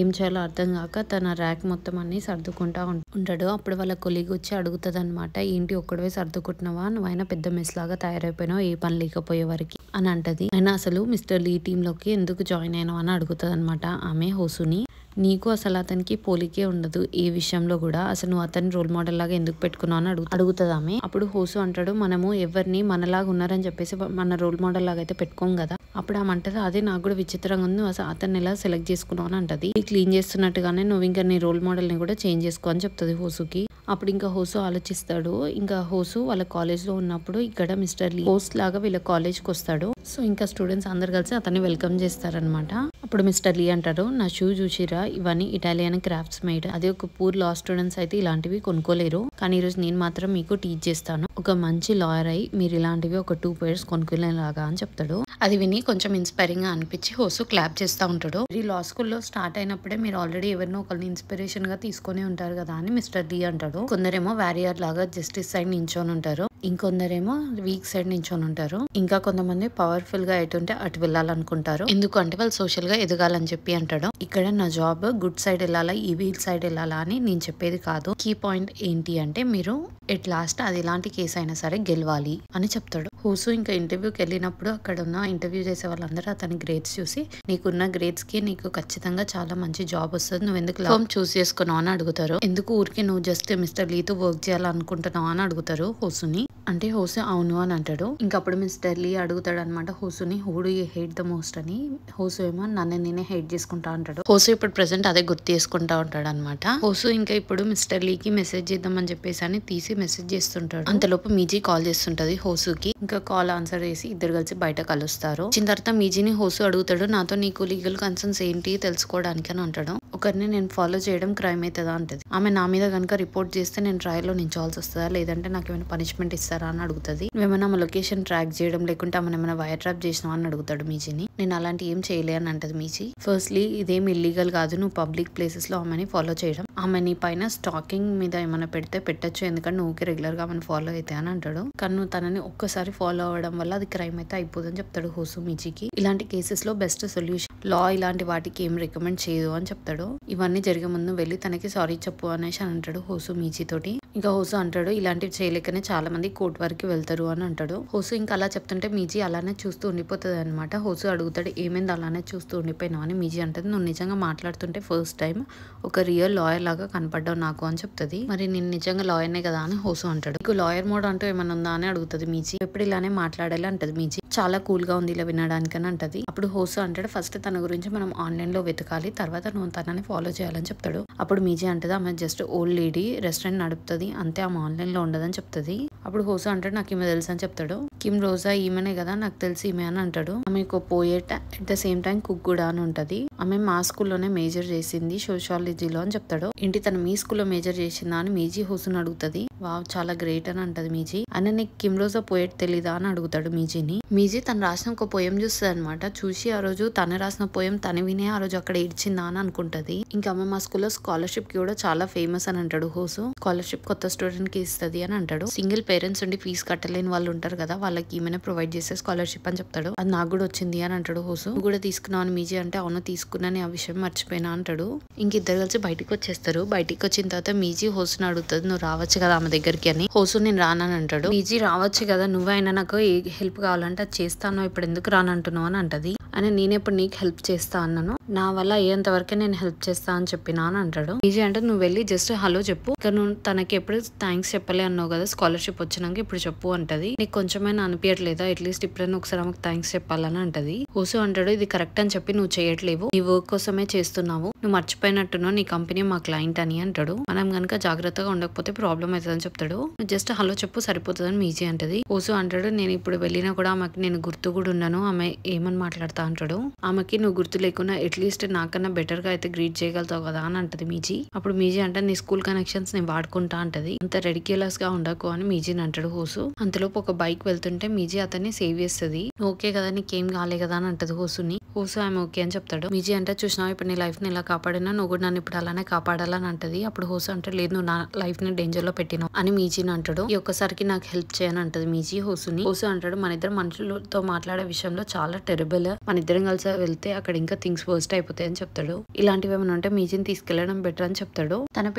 ఏం చేయాలో అర్థం కాక తన ర్యాక్ మొత్తం అన్ని సర్దుకుంటా ఉంటాడు. అప్పుడు వాళ్ళ కొలీగ్ వచ్చి అడుగుతుంది అనమాట, ఏంటి ఒక్కడవే సర్దుకుంటున్నావా, నువ్వైనా పెద్ద మెస్ లాగా తయారైపోయినావు ఏ పని లేకపోయే వరకు అని అంటది. అయినా అసలు మిస్టర్ లీ టీమ్ లోకి ఎందుకు జాయిన్ అయినావు అని అడుగుతుంది అనమాట ఆమె హోసుని. నీకు అసలు అతనికి పోలికే ఉండదు ఏ విషయంలో కూడా, అసలు నువ్వు అతని రోల్ మోడల్ లాగా ఎందుకు పెట్టుకున్నావు అని అడుగుతుంది ఆమె. అప్పుడు హోసు అంటాడు, మనము ఎవరిని మనలాగా ఉన్నారని చెప్పేసి మన రోల్ మోడల్ లాగా అయితే పెట్టుకోం కదా. అప్పుడు ఆమె అంటది, అదే నాకు కూడా విచిత్రంగా ఉంది, అసలు అతన్ని ఎలా సెలెక్ట్ చేసుకున్నావు అని అంటది. క్లీన్ చేస్తున్నట్టుగానే నువ్వు ఇంకా నీ రోల్ మోడల్ ని కూడా చేంజ్ చేసుకో అని చెప్తుంది హోసుకి. అప్పుడు ఇంకా హోసు ఆలోచిస్తాడు. ఇంకా హోసు వాళ్ళ కాలేజ్ లో ఉన్నప్పుడు ఇక్కడ మిస్టర్ లీ హోస్ట్ లాగా వీళ్ళ కాలేజ్ కి వస్తాడు. సో ఇంకా స్టూడెంట్స్ అందరు కలిసి అతన్ని వెల్కమ్ చేస్తారనమాట. అప్పుడు మిస్టర్ లీ అంటారు, నా షూ చూసిరా, ఇవన్నీ ఇటాలియన్ క్రాఫ్ట్స్ మేడ్, అదే ఒక పూర్ లా స్టూడెంట్స్ అయితే ఇలాంటివి కొనుక్కోలేరు, కానీ ఈరోజు నేను మాత్రం మీకు టీచ్ చేస్తాను, ఒక మంచి లాయర్ అయి మీరు ఇలాంటివి ఒక 2 pairs కొనుక్కునేలాగా అని చెప్తాడు. అది విని కొంచెం ఇన్స్పైరింగ్ గా అనిపించి హోసు క్లాప్ చేస్తూ ఉంటాడు. ఈ లా స్కూల్లో స్టార్ట్ అయినప్పుడే మీరు ఆల్రెడీ ఎవరినో ఒకరిని ఇన్స్పిరేషన్ గా తీసుకునే ఉంటారు కదా అని మిస్టర్ లీ అంటాడు. కొందరేమో వారియర్ లాగా జస్టిస్ సైడ్ నించొని ఉంటారు, ఇంకొందరేమో వీక్ సైడ్ నించొని ఉంటారు, ఇంకా కొంతమంది పవర్ఫుల్ గా ఎటుంటే అటు వెళ్ళాలనుకుంటారు, ఎందుకంటే వాళ్ళు సోషల్ గా ఎదగాలని చెప్పి అంటాడు. ఇక్కడ నా జాబ్ గుడ్ సైడ్ వెళ్ళాలా ఈ వీక్ సైడ్ వెళ్ళాలా అని నేను చెప్పేది కాదు, కీ పాయింట్ ఏంటి అంటే మీరు ఎట్ లాస్ట్ అది ఎలాంటి కేసు అయినా సరే గెలవాలి అని చెప్తాడు. హోసు ఇంకా ఇంటర్వ్యూకి వెళ్ళినప్పుడు అక్కడ ఉన్న ఇంటర్వ్యూ చేసే వాళ్ళందరూ అతని గ్రేడ్స్ చూసి, నీకున్న గ్రేడ్స్ కి నీకు ఖచ్చితంగా చాలా మంచి జాబ్ వస్తుంది, నువ్వు ఎందుకు ఫర్మ్ చూస్ చేసుకున్నావు అని అడుగుతారు. ఎందుకు ఊరికి నువ్వు జస్ట్ మిస్టర్ లీతో వర్క్ చేయాలనుకుంటున్నావు అని అడుగుతారు హోసుని. అంటే హోసు అవును అని అంటాడు. ఇంకప్పుడు మిస్టర్ లీ అడుగుతాడు అనమాట హోసుని, who do you hate the most అని. హోసు ఏమో నన్ను నేనే హేట్ చేసుకుంటా అంటాడు. హోసు ఇప్పుడు ప్రెసెంట్ అదే గుర్తు చేసుకుంటా ఉంటాడు అనమాట. హోసు ఇంకా ఇప్పుడు మిస్టర్ లీకి మెసేజ్ చేద్దామని చెప్పేసి అని తీసి మెసేజ్ చేస్తుంటాడు. అంతలోపు మీజీ కాల్ చేస్తుంటది హోసుకి. ఇంకా కాల్ ఆన్సర్ చేసి ఇద్దరు కలిసి బయట కలుస్తారు. వచ్చిన తర్వాత మీజీని హోసు అడుగుతాడు, నాతో నీకు లీగల్ కన్సర్న్స్ ఏంటి తెలుసుకోవడానికి అని అంటాడు. ఒకరిని నేను ఫాలో చేయడం క్రైమ్ అవుతుందా అంటది. ఆమె నా మీద కనుక రిపోర్ట్ చేస్తే నేను ట్రయల్ లో నించోవాల్సి వస్తుందా, లేదంటే నాకు ఏమైనా పనిష్మెంట్ ఇస్తారా అని అడుగుతుంది. నువ్వేమైనా మా లొకేషన్ ట్రాక్ చేయడం లేకుంటే ఆమె ఏమైనా వైర్ ట్రాప్ చేసినావా అని అడుగుతాడు మీజీని. నేను అలాంటి ఏం చేయలే అని అంటది మీజీ. ఫస్ట్లీ ఇదేం ఇల్లీగల్ కాదు నువ్వు పబ్లిక్ ప్లేసెస్ లో ఆమెని ఫాలో చేయడం. ఆమె నీ పైన స్టాకింగ్ మీద ఏమైనా పెడితే పెట్టచ్చు, ఎందుకంటే నువ్వు రెగ్యులర్ గా ఆమెను ఫాలో అయితే అని అంటాడు. కానీ నువ్వు తనని ఒక్కసారి ఫాలో అవ్వడం వల్ల అది క్రైమ్ అయితే అయిపోదని చెప్తాడు హోసు మీజీకి. ఇలాంటి కేసెస్ లో బెస్ట్ సొల్యూషన్ లా ఇలాంటి వాటికి ఏం రికమెండ్ చేయదు అని చెప్తాడు. ఇవన్నీ జరిగే ముందు వెళ్ళి తనకి సారీ చెప్పు అనేసి అని అంటాడు హోసు మీజీ తోటి. ఇంకా హోసు అంటాడు ఇలాంటివి చేయలేకనే చాలా మంది కోర్టు వరకు వెళ్తారు అని అంటాడు. హోసు ఇంకా అలా చెప్తుంటే మీజీ అలానే చూస్తూ ఉండిపోతుంది అనమాట. హోసు అడుగుతాడు ఏమైంది అలానే చూస్తూ ఉండిపోయినావు అని. మీజీ అంటది నువ్వు నిజంగా మాట్లాడుతుంటే ఫస్ట్ టైం ఒక రియల్ లాయర్ లాగా కనపడ్డావు నాకు అని చెప్తుంది. మరి నేను నిజంగా లాయర్నే కదా అని హోసు అంటాడు. నీకు లాయర్ మోడ్ అంటూ ఏమైనా ఉందా అని అడుగుతుంది మీజీ. ఎప్పుడు ఇలానే మాట్లాడాలి అంటది మీజీ. చాలా కూల్ గా ఉంది ఇలా వినడానికని అంటది. అప్పుడు హోసు అంటాడు ఫస్ట్ తన గురించి మనం ఆన్లైన్ లో వెతకాలి, తర్వాత నువ్వు తనని ఫాలో చేయాలని చెప్తాడు. అప్పుడు మీజీ అంటది ఆమె జస్ట్ ఓల్డ్ లేడీ, రెస్టారెంట్ నడుపుతుంది అంతే, ఆమె ఆన్లైన్ లో ఉండదని చెప్తుంది. అప్పుడు హోసు అంటాడు నాకు ఈమె తెలుసు అని చెప్తాడు. కిమ్ రోజా ఈమెనే కదా, నాకు తెలిసి ఈమె అని అంటాడు. ఆమె ఒక poet at the same time cook కూడా అని ఉంటది. ఆమె మా స్కూల్లోనే మేజర్ చేసింది సోషాలజీలో అని చెప్తాడు. ఏంటి తను మీ స్కూల్లో మేజర్ చేసిందా అని మీజీ హోసుని అడుగుతుంది. వావ్ చాలా గ్రేట్ అని అంటది మీజీ. అని నీకు కిమ్ రోజా పోయెట్ తెలీదా అని అడుగుతాడు మీజీని. మీజీ తను రాసిన ఒక పోయం చూస్తుంది అనమాట. చూసి ఆ రోజు తను రాసిన పోయం తను వినే ఆ రోజు అక్కడ ఏడ్చిందా అని అనుకుంటది. ఇంకా ఆమె మా స్కూల్లో స్కాలర్షిప్ కి కూడా చాలా ఫేమస్ అని అంటాడు హోసు. స్కాలర్షిప్ కొత్త స్టూడెంట్ కి ఇస్తుంది అని అంటాడు. సింగిల్ పేరెంట్స్ ఉండి ఫీజు కట్టలేని వాళ్ళు ఉంటారు కదా, వాళ్ళకి ఈమెనే ప్రొవైడ్ చేసే స్కాలర్షిప్ అని చెప్తాడు. అది నాకు కూడా వచ్చింది అని అంటాడు హోసు. నువ్వు కూడా తీసుకున్నావు అని మీజీ అంటే అవును తీసుకున్నాను, ఆ విషయం మర్చిపోయినా అంటాడు. ఇంక ఇద్దరు కలిసి బయటకు వచ్చేస్తారు. బయటికి వచ్చిన తర్వాత మీజీ హోసుని అడుగుతుంది నువ్వు రావచ్చు కదా ఆమె దగ్గరికి అని. హోసు నేను రానని అంటాడు. మీజీ రావచ్చు కదా, నువ్వైనా నాకు ఏ హెల్ప్ కావాలంటే అది చేస్తాను, ఇప్పుడు ఎందుకు రానంటున్నావు అని అంటది. అని నేనెప్పుడు నీకు హెల్ప్ చేస్తా అన్నాను, నా వల్ల అయ్యేంత వరకే నేను హెల్ప్ చేస్తా అని చెప్పినా అని అంటాడు. ఈజీ అంటే నువ్వు వెళ్ళి జస్ట్ హలో చెప్పు, ఇక నువ్వు తనకి ఎప్పుడు థ్యాంక్స్ చెప్పలే అన్నావు కదా స్కాలర్షిప్ వచ్చినాక, ఇప్పుడు చెప్పు అంటది. నీకు కొంచెమైనా అనిపించట్లేదా అట్లీస్ట్ ఇప్పుడైనా ఒకసారి ఆమెకు థ్యాంక్స్ చెప్పాలని అంటది. హోసు అంటాడు ఇది కరెక్ట్ అని చెప్పి నువ్వు చేయట్లేవు, నీ వర్క్ కోసమే చేస్తున్నావు, నువ్వు మర్చిపోయినట్టున్నావు నీ కంపెనీ మా క్లయింట్ అని అంటాడు. మనం కనుక జాగ్రత్తగా ఉండకపోతే ప్రాబ్లం అవుతుందని చెప్తాడు. నువ్వు జస్ట్ హలో చెప్పు సరిపోతుందని మీజీ అంటది. హోసు అంటాడు నేను ఇప్పుడు వెళ్ళినా కూడా ఆమెకి నేను గుర్తు కూడా ఉన్నాను, ఆమె ఏమని మాట్లాడతా అంటాడు. ఆమెకి నువ్వు గుర్తు లేకున్నా అట్లీస్ట్ నాకన్నా బెటర్ గా అయితే గ్రీట్ చేయగలుగుతావు కదా అని అంటది మీజీ. అప్పుడు మీజీ అంటే నీ స్కూల్ కనెక్షన్స్ నేను వాడుకుంటా అంటది. అంత రెడిక్యులస్ గా ఉండకు అని మీజీని అంటాడు హోసు. అంతలోపు ఒక బైక్ వెళ్తుంటే మీజీ అతన్ని సేవ్ చేస్తుంది. ఓకే కదా నీకేం కాలే కదా అని అంటది హోసుని. హోసు ఆమె ఓకే అని చెప్తాడు. మీజీ అంటే చూసినావు ఇప్పుడు నీ లైఫ్ ని ఇలా కాపాడినా, నువ్వు కూడా నన్ను ఇప్పుడు అలానే కాపాడాలని అంటది. అప్పుడు హోసు అంటే లేదు నువ్వు నా లైఫ్ ని డేంజర్ లో పెట్టినావు అని మీజీని అంటాడు. ఈ ఒక్కసారికి నాకు హెల్ప్ చేయని అంటది మీజీ హోసుని. హోసు అంటాడు మన ఇద్దరు మనుషులతో మాట్లాడే విషయంలో చాలా టెరబుల్, మన ఇద్దరం కలిసి వెళ్తే అక్కడ ఇంకా థింగ్స్ వర్స్ట్ అయిపోతాయి అని చెప్తాడు. ఇలాంటివి ఏమైనా ఉంటే మీజీని తీసుకెళ్లడం బెటర్ అని చెప్తాడు. తన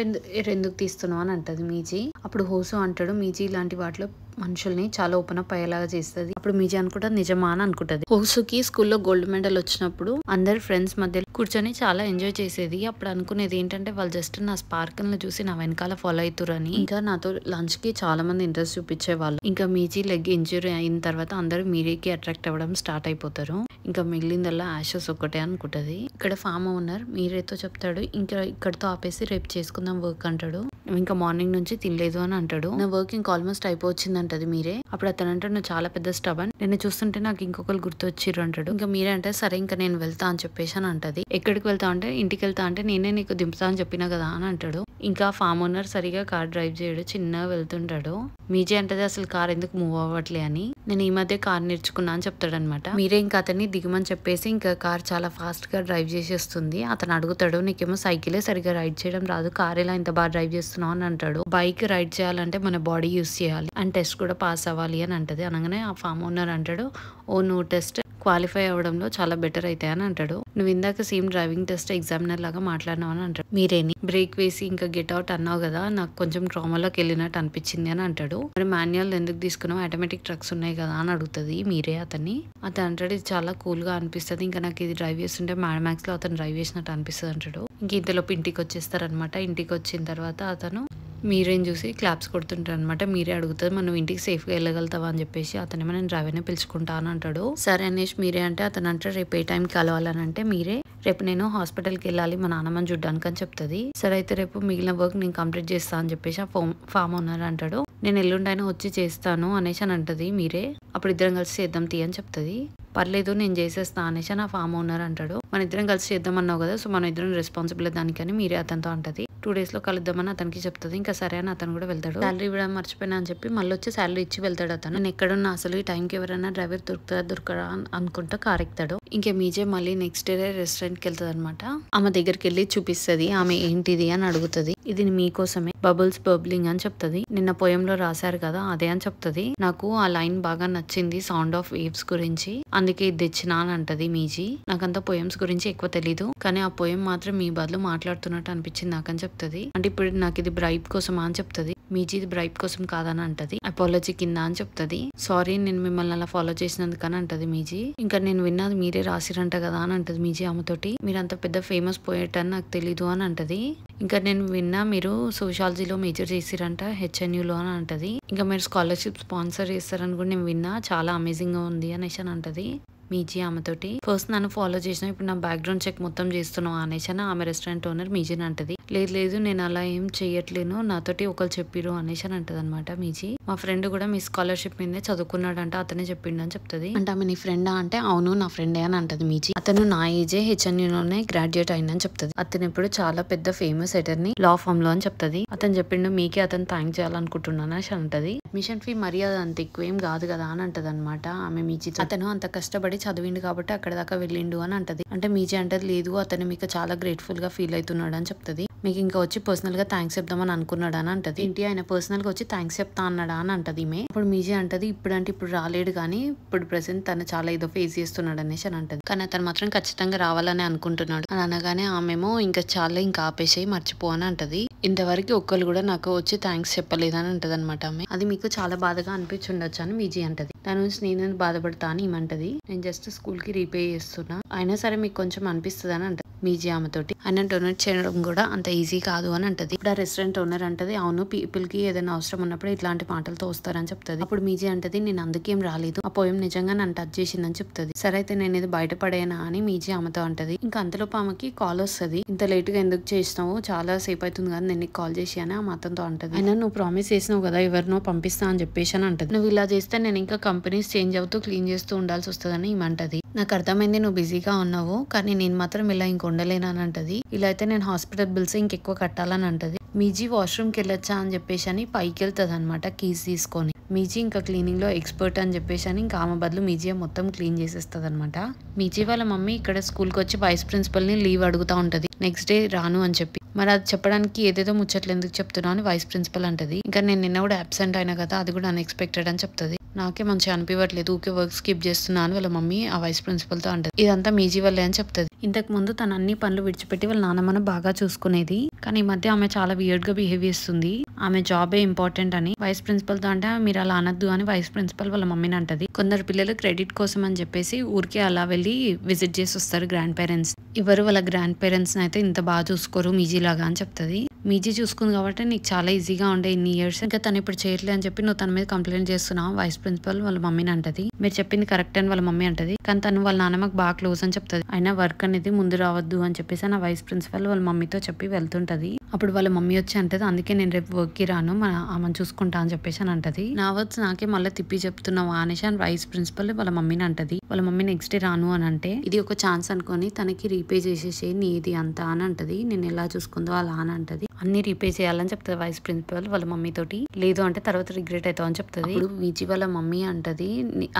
ఎందుకు తీస్తున్నావు అని అంటది మీజీ. అప్పుడు హోసు అంటాడు మీజీ ఇలాంటి వాటిలో మనుషుల్ని చాలా ఓపెన్ అప్ అయ్యేలాగా చేస్తుంది. అప్పుడు మీజీ అనుకుంటా నిజమా అని అనుకుంటది. హోసుకి స్కూల్లో గోల్డ్ మెడల్ వచ్చినప్పుడు అందరు ఫ్రెండ్స్ మధ్య కూర్చొని చాలా ఎంజాయ్ చేసేది. అప్పుడు అనుకునేది ఏంటంటే వాళ్ళు జస్ట్ నా స్పార్కిల్ ని చూసి నా వెనకాల ఫాలో అవుతారని. ఇంకా నాతో లంచ్ కి చాలా మంది ఇంట్రెస్ట్ చూపించేవాళ్ళు. ఇంకా మీజీ లెగ్ ఇంజురీ అయిన తర్వాత అందరూ మీరేకి అట్రాక్ట్ అవ్వడం స్టార్ట్ అయిపోతారు. ఇంకా మిగిలిందల్లా యాషెస్ ఒక్కటే అనుకుంటది. ఇక్కడ ఫామ్ ఓనర్ మీరేతో చెప్తాడు ఇంకా ఇక్కడతో ఆపేసి రేపు చేసుకుందాం వర్క్ అంటాడు. ఇంకా మార్నింగ్ నుంచి తినలేదు అని అంటాడు. నా వర్క్ ఇంకా ఆల్మోస్ట్ అయిపోవచ్చింది అంటది మీరే. అప్పుడు అతను అంటాడు నువ్వు చాలా పెద్ద స్టబన్, నేను చూస్తుంటే నాకు ఇంకొకరు గుర్తొచ్చిర్రు అంటాడు. ఇంకా మీరే అంటే సరే ఇంకా నేను వెళ్తా అని చెప్పేసి అని అంటది. ఎక్కడికి వెళ్తా అంటే ఇంటికి వెళ్తా అంటే నేనే నీకు దింపుతా అని చెప్పినా కదా అని అంటాడు. ఇంకా ఫామ్ ఓనర్ సరిగా కార్ డ్రైవ్ చేయడు, చిన్నగా వెళ్తుంటాడు. మీజీ అంటది అసలు కార్ ఎందుకు మూవ్ అవ్వట్లే అని. నేను ఈ మధ్య కార్ నేర్చుకున్నా అని చెప్తాడు అనమాట. మీరే ఇంకా అతన్ని దిగమని చెప్పేసి ఇంకా కార్ చాలా ఫాస్ట్ గా డ్రైవ్ చేసేస్తుంది. అతను అడుగుతాడు నీకేమో సైకిలే సరిగా రైడ్ చేయడం రాదు, కార్ ఎలా ఇంత బాగా డ్రైవ్ చేస్తున్నావు అని అంటాడు. బైక్ రైడ్ చేయాలంటే మన బాడీ యూస్ చేయాలి అండ్ టెస్ట్ కూడా పాస్ అవ్వాలి అని అంటది. అనగానే ఆ ఫామ్ ఓనర్ అంటాడు ఓ నువ్వు టెస్ట్ క్వాలిఫై అవ్వడంలో చాలా బెటర్ అయితే అని అంటాడు. నువ్వు ఇందాక సేమ్ డ్రైవింగ్ టెస్ట్ ఎగ్జామినర్ లాగా మాట్లాడినావు అని అంటాడు. మీరేని బ్రేక్ వేసి ఇంకా గెట్ అవుట్ అన్నావు కదా, నాకు కొంచెం ట్రామాలోకి వెళ్ళినట్టు అనిపించింది అని అంటాడు. మరి మాన్యువల్ ఎందుకు తీసుకున్నావు, ఆటోమేటిక్ ట్రక్స్ ఉన్నాయి కదా అని అడుగుతుంది మీరే అతన్ని. అతను అంటాడు ఇది చాలా కూల్ గా అనిపిస్తుంది, ఇంకా నాకు ఇది డ్రైవ్ చేస్తుంటే మ్యాడ్ మ్యాక్స్ లో అతను డ్రైవ్ చేసినట్టు అనిపిస్తుంది అంటాడు. ఇంక ఇంతలోపు ఇంటికి వచ్చేస్తారనమాట. ఇంటికి వచ్చిన తర్వాత అతను మీరేం చూసి క్లాప్స్ కొడుతుంటారు అనమాట. మీరే అడుగుతుంది మనం ఇంటికి సేఫ్గా వెళ్ళగలుగుతావా అని చెప్పేసి అతనేమో నేను డ్రైవర్ని పిలుచుకుంటా అని అంటాడు. సరే అనేసి మీరే అంటే అతను అంటే రేపు ఏ టైంకి కలవాలని అంటే మీరే రేపు నేను హాస్పిటల్కి వెళ్ళాలి మా నాన్నమ్మని చూడ్డానికి అని చెప్తుంది. సరే అయితే రేపు మిగిలిన వర్క్ నేను కంప్లీట్ చేస్తా అని చెప్పేసి ఆ ఫామ్ ఓనర్ అంటాడు. నేను ఎల్లుండైనా వచ్చి చేస్తాను అనేసి అని అంటది మీరే. అప్పుడు ఇద్దరం కలిసి చేద్దాం తీ అని చెప్తుంది. పర్లేదు నేను చేసేస్తా అనేసి నా ఫామ్ ఓనర్ అంటాడు. మన ఇద్దరం కలిసి చేద్దాం అన్నావు కదా, సో మన ఇద్దరం రెస్పాన్సిబుల్ దానికని మీరే అతనితో అంటది. 2 days లో కలుద్దామని అతనికి చెప్తుంది. ఇంకా సరే అని అతను కూడా వెళ్తాడు. శాలరీ ఇవ్వడం మర్చిపోయినా అని చెప్పి మళ్ళీ వచ్చి శాలరీ ఇచ్చి వెళ్తాడు అతను. నేను ఎక్కడున్నా అసలు ఈ టైంకి ఎవరైనా డ్రైవర్ దొరకరా అనుకుంటా కార్ ఎక్కుతాడు. ఇంకా మీజే మళ్ళీ నెక్స్ట్ డే రెస్టారెంట్ కి వెళ్తుంది అనమాట. ఆమె దగ్గరికి వెళ్ళి చూపిస్తుంది. ఆమె ఏంటిది అని అడుగుతుంది. ఇది మీకోసమే బబుల్స్ బబ్లింగ్ అని చెప్తుంది. నిన్న పోయంలో రాశారు కదా అదే అని చెప్తుంది. నాకు ఆ లైన్ బాగా నచ్చింది సౌండ్ ఆఫ్ వేవ్స్ గురించి, అందుకే ఇది తెచ్చినా అని అంటది మీజీ. నాకంతా పోయమ్స్ గురించి ఎక్కువ తెలీదు, కానీ ఆ పోయం మాత్రం మీ బదులు మాట్లాడుతున్నట్టు అనిపించింది నాకని చెప్తుంది. అంటే ఇప్పుడు నాకు ఇది బ్రైబ్ కోసమా అని చెప్తుంది. మీజీ ఇది బ్రైబ్ కోసం కాదని అంటది. అపాలజీ కింద అని చెప్తుంది. సారీ నేను మిమ్మల్ని అలా ఫాలో చేసినందుకని అంటది మీజీ. ఇంకా నేను విన్నది మీరే రాసిరంట కదా అని అంటది మీజీ ఆమెతోటి. మీరు అంత పెద్ద ఫేమస్ పోయేట్ అని నాకు తెలీదు అని అంటది. ఇంకా నేను విన్నా మీరు సోషాలజీలో మేజర్ చేసిరంట HNUలో అని అంటది. ఇంకా మీరు స్కాలర్షిప్ స్పాన్సర్ చేస్తారని కూడా నేను విన్నా, చాలా అమేజింగ్ గా ఉంది అనేసి అని అంటది మీజీ ఆమెతోటి. ఫస్ట్ నన్ను ఫాలో చేసిన ఇప్పుడు నా బ్యాక్గ్రౌండ్ చెక్ మొత్తం చేస్తున్నావు అనేసి ఆమె రెస్టారెంట్ ఓనర్ మీజీని అంటది. లేదు నేను అలా ఏం చెయ్యట్లేను, నాతోటి ఒకరు చెప్పిరు అనేసి అని అంటది అనమాట మీజీ. మా ఫ్రెండ్ కూడా మీ స్కాలర్షిప్ మీదే చదువుకున్నాడంట, అతనే చెప్పిండు అని చెప్తుంది. అంటే ఆమె నీ ఫ్రెండా అంటే అవును నా ఫ్రెండే అని అంటది మీజీ. అతను నా ఏజే HNUలోనే గ్రాడ్యుయేట్ అయిందని చెప్తుంది. అతను ఇప్పుడు చాలా పెద్ద ఫేమస్ అటర్నీ లా ఫామ్ లో అని చెప్తుంది. అతను చెప్పిండు మీకే అతను థ్యాంక్ చేయాలనుకుంటున్నాను అని అంటది. అడ్మిషన్ ఫీ మరీ అంత ఎక్కువేం కాదు కదా అని అంటది అనమాట ఆమె మీజీ. అతను అంత కష్టపడి చదివిండు కాబట్టి అక్కడ దాకా వెళ్ళిండు అని అంటది. అంటే మీజీ అంటది లేదు అతను మీకు చాలా గ్రేట్ఫుల్ గా ఫీల్ అవుతున్నాడు అని చెప్తుంది. మీకు ఇంకా వచ్చి పర్సనల్ గా థ్యాంక్స్ చెప్దామని అనుకున్నాడు అని అంటది. ఏంటి ఆయన పర్సనల్ గా వచ్చి థ్యాంక్స్ చెప్తా అన్నాడా అని అంటది ఈమె. ఇప్పుడు మీజీ అంటది ఇప్పుడు రాలేడు కానీ ఇప్పుడు ప్రెసెంట్ తను చాలా ఏదో ఫేస్ చేస్తున్నాడు అనేసి అని అంటది. కానీ అతను మాత్రం ఖచ్చితంగా రావాలని అనుకుంటున్నాడు అని అనగానే ఆమెమో ఇంకా చాలా ఇంకా ఆపేసేయి మర్చిపో అని అంటది. ఇంతవరకు ఒక్కరు కూడా నాకు వచ్చి థ్యాంక్స్ చెప్పలేదని అంటది అనమాట ఆమె. అది మీకు చాలా బాధగా అనిపించుండొచ్చు అని మీజీ అంటది. దాని నుంచి నేను బాధపడతా అని ఏమంటది. నేను జస్ట్ స్కూల్ కి రీపే చేస్తున్నా, అయినా సరే మీకు కొంచెం అనిపిస్తుంది అని అంటది మీజీ ఆమెతోటి. ఆయన డొనేట్ చేయడం కూడా అంత ఈజీ కాదు అని అంటది. ఇప్పుడు ఆ రెస్టారెంట్ ఓనర్ అంటది అవును పీపుల్ కి ఏదైనా అవసరం ఉన్నప్పుడు ఇట్లాంటి మాటలతో వస్తారని చెప్తుంది. అప్పుడు మీజీ అంటది నేను అందుకేం రాలేదు, ఆ పోయం నిజంగా నన్ను టచ్ చేసిందని చెప్తుంది. సరే అయితే నేను ఇది బయటపడేనా అని మీజీ ఆమెతో అంటది. ఇంకా అంతలోపు ఆమెకి కాల్ వస్తుంది. ఇంత లేట్ గా ఎందుకు చేసినావు, చాలా సేపు అవుతుంది కదా నేను కాల్ చేసి అని ఆమె అతనితో అంటది. అయినా నువ్వు ప్రామిస్ చేసినావు కదా ఎవరినో పంపిస్తా అని చెప్పేసి అని అంటది. నువ్వు ఇలా చేస్తే నేను ఇంకా కంపెనీస్ చేంజ్ అవుతూ క్లీన్ చేస్తూ ఉండాల్సి వస్తుందని ఏమంటది. నాకు అర్థమైంది నువ్వు బిజీగా ఉన్నావు, కానీ నేను మాత్రం ఇలా ఇంక ఉండలేను అని అంటది. ఇలా అయితే నేను హాస్పిటల్ బిల్స్ ఇంకెక్కువ కట్టాలని అంటది. మీజీ వాష్రూమ్ కి వెళ్ళొచ్చా అని చెప్పేసి అని పైకి వెళ్తుంది అనమాట కీస్ తీసుకొని. మీజీ ఇంకా క్లీనింగ్ లో ఎక్స్పర్ట్ అని చెప్పేసి అని ఇంకా ఆమె బదులు మీజీ మొత్తం క్లీన్ చేసేస్తుంది అనమాట. మీజీ వాళ్ళ మమ్మీ ఇక్కడ స్కూల్ కి వచ్చి వైస్ ప్రిన్సిపల్ ని లీవ్ అడుగుతా ఉంటది నెక్స్ట్ డే రాను అని చెప్పి. మరి అది చెప్పడానికి ఏదేదో ముచ్చట్లు ఎందుకు చెప్తున్నావు అని వైస్ ప్రిన్సిపల్ అంటది. ఇంకా నేను నిన్న కూడా అబ్సెంట్ అయినా కదా అది కూడా అన్ఎక్స్పెక్టెడ్ అని చెప్తుంది. నాకే మంచిగా అనిపించట్లేదు, ఊకే వర్క్ స్కిప్ చేస్తున్నాను వాళ్ళ మమ్మీ ఆ వైస్ ప్రిన్సిపల్ తో అంటది. ఇదంతా మీజీ వల్లే అని చెప్తుంది. ఇంతకు ముందు తన అన్ని పనులు విడిచిపెట్టి వాళ్ళ నాన్నమ్మను బాగా చూసుకునేది, కానీ ఈ మధ్య ఆమె చాలా వియర్డ్ గా బిహేవ్ చేస్తుంది. ఆమె జాబే ఇంపార్టెంట్ అని వైస్ ప్రిన్సిపల్ తో అంటే మీరు అలా అనద్దు అని వైస్ ప్రిన్సిపల్ వాళ్ళ మమ్మీని అంటది. కొందరు పిల్లలు క్రెడిట్ కోసం అని చెప్పేసి ఊరికే అలా వెళ్ళి విజిట్ చేసి వస్తారు గ్రాండ్ పేరెంట్స్. ఎవరు వాళ్ళ గ్రాండ్ పేరెంట్స్ అయితే ఇంత బాగా చూసుకోరు మీజీ లాగా అని చెప్తుంది. మీజీ చూసుకుంది కాబట్టి నీకు చాలా ఈజీగా ఉండే ఇన్ని ఇయర్స్, ఇంకా తను ఇప్పుడు చేయట్లే అని చెప్పి నువ్వు తన మీద కంప్లైంట్ చేస్తున్నావు వైస్ ప్రిన్సిపల్ వాళ్ళ మమ్మీని అంటది. మీరు చెప్పింది కరెక్ట్ అని వాళ్ళ మమ్మీ అంటది. కానీ తను వాళ్ళ నాన్నమ్మకి బాగా క్లోజ్ అని చెప్తుంది. అయినా వర్క్ అనేది ముందు రావద్దు అని చెప్పేసి నా వైస్ ప్రిన్సిపల్ వాళ్ళ మమ్మీతో చెప్పి వెళ్తుంటది. అప్పుడు వాళ్ళ మమ్మీ వచ్చి అంటది అందుకే నేను రేపు వర్క్ కి రాను, ఆమెను చూసుకుంటా అని చెప్పేసి అని అంటది. నా వర్డ్స్ నాకే మళ్ళీ తిప్పి చెప్తున్నావు అనేసి అని వైస్ ప్రిన్సిపల్ వాళ్ళ మమ్మీని అంటది. వాళ్ళ మమ్మీ నెక్స్ట్ డే రాను అని అంటే ఇది ఒక ఛాన్స్ అనుకొని తనకి రీపే చేసేసి నీది అంతా అని అంటది. నేను ఎలా చూసుకుందో అలా అని అంటది. అన్ని రీపే చేయాలని చెప్తుంది వైస్ ప్రిన్సిపల్ వాళ్ళ మమ్మీ తోటి. లేదు అంటే తర్వాత రిగ్రెట్ అవుతావు అని చెప్తుంది. ఇప్పుడు మీజీ వాళ్ళ మమ్మీ అంటది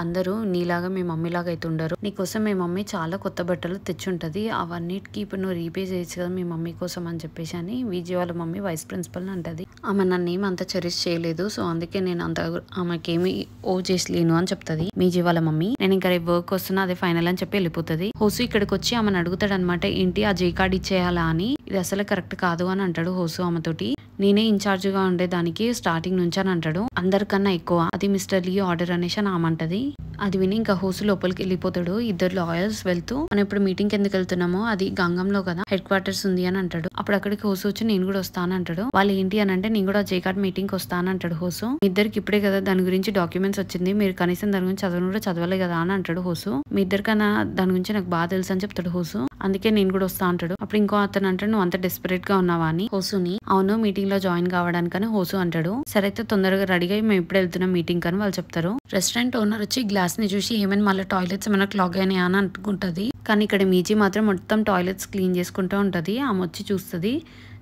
అందరూ నీలాగా మీ మమ్మీ లాగా అయితే ఉండరు, నీకోసం మీ మమ్మీ చాలా కొత్త బట్టలు తెచ్చుంటది, అవన్నిటికి ఇప్పుడు నువ్వు రీపే చేయొచ్చు కదా మీ మమ్మీ కోసం అని చెప్పేసి అని మీజీ వాళ్ళ మమ్మీ వైస్ ప్రిన్సిపల్ అంటది. ఆమె నన్ను ఏమి అంత చెరిష్ చేయలేదు, సో అందుకే నేను అంత ఆమెకేమి ఓ చేసలేను అని చెప్తుంది మీజీ వాళ్ళ మమ్మీ. నేను ఇంకా రేపు వర్క్ వస్తున్నా అదే ఫైనల్ అని చెప్పి వెళ్ళిపోతుంది. హోసు ఇక్కడికి వచ్చి ఆమెను అడుగుతాడు అనమాట ఏంటి ఆ జే కార్డ్ ఇచ్చేయాలా అని. ఇది అసలు కరెక్ట్ కాదు అని అంటాడు హోసు ఆమెతోటి. నేనే ఇన్ఛార్జ్ గా ఉండేదానికి స్టార్టింగ్ నుంచి అని అంటాడు. అందరికన్నా ఎక్కువ అది మిస్టర్ లీ ఆర్డర్ అనేసి అని ఆమంటది. అది విని ఇంకా హోసు లోపలికి వెళ్ళిపోతాడు. ఇద్దరు లాయర్స్ వెళ్తూ మనం ఇప్పుడు మీటింగ్ ఎందుకు వెళ్తున్నామో అది గంగంలో కదా హెడ్ క్వార్టర్స్ ఉంది అని అంటాడు. అప్పుడు అక్కడికి హోసు వచ్చి నేను కూడా వస్తాను అంటాడు. వాళ్ళు ఏంటి అని అంటే నేను కూడా జేకార్డ్ మీటింగ్ కి వస్తాను అంటాడు హోసు. మీ ఇద్దరికి ఇప్పుడే కదా దాని గురించి డాక్యుమెంట్స్ వచ్చింది, మీరు కనీసం దాని గురించి చదవను కూడా చదవలే కదా అని అంటాడు హోసు. మీ ఇద్దరికన్నా దాని గురించి నాకు బాగా తెలుసు అని చెప్తాడు హోసు. అందుకే నేను కూడా వస్తా అంటాడు. అప్పుడు ఇంకో అతను అంటాడు నువ్వు అంత డెస్పరేట్ గా ఉన్నావా అని హోసుని. అవును మీటింగ్ లో జాయిన్ కావడానికని హోసు అంటాడు. సరే అయితే తొందరగా రెడీగా మేము ఇప్పుడు వెళ్తున్నాం మీటింగ్ అని వాళ్ళు చెప్తారు. రెస్టారెంట్ ఓనర్ వచ్చి గ్లాస్ ని చూసి ఏమైనా మళ్ళీ టాయిలెట్స్ ఏమైనా క్లాగ్ అయినాయా అని అనుకుంటది. కానీ ఇక్కడ మీజీ మాత్రం మొత్తం టాయిలెట్స్ క్లీన్ చేసుకుంటూ ఉంటది. ఆమె వచ్చి చూస్తుంది.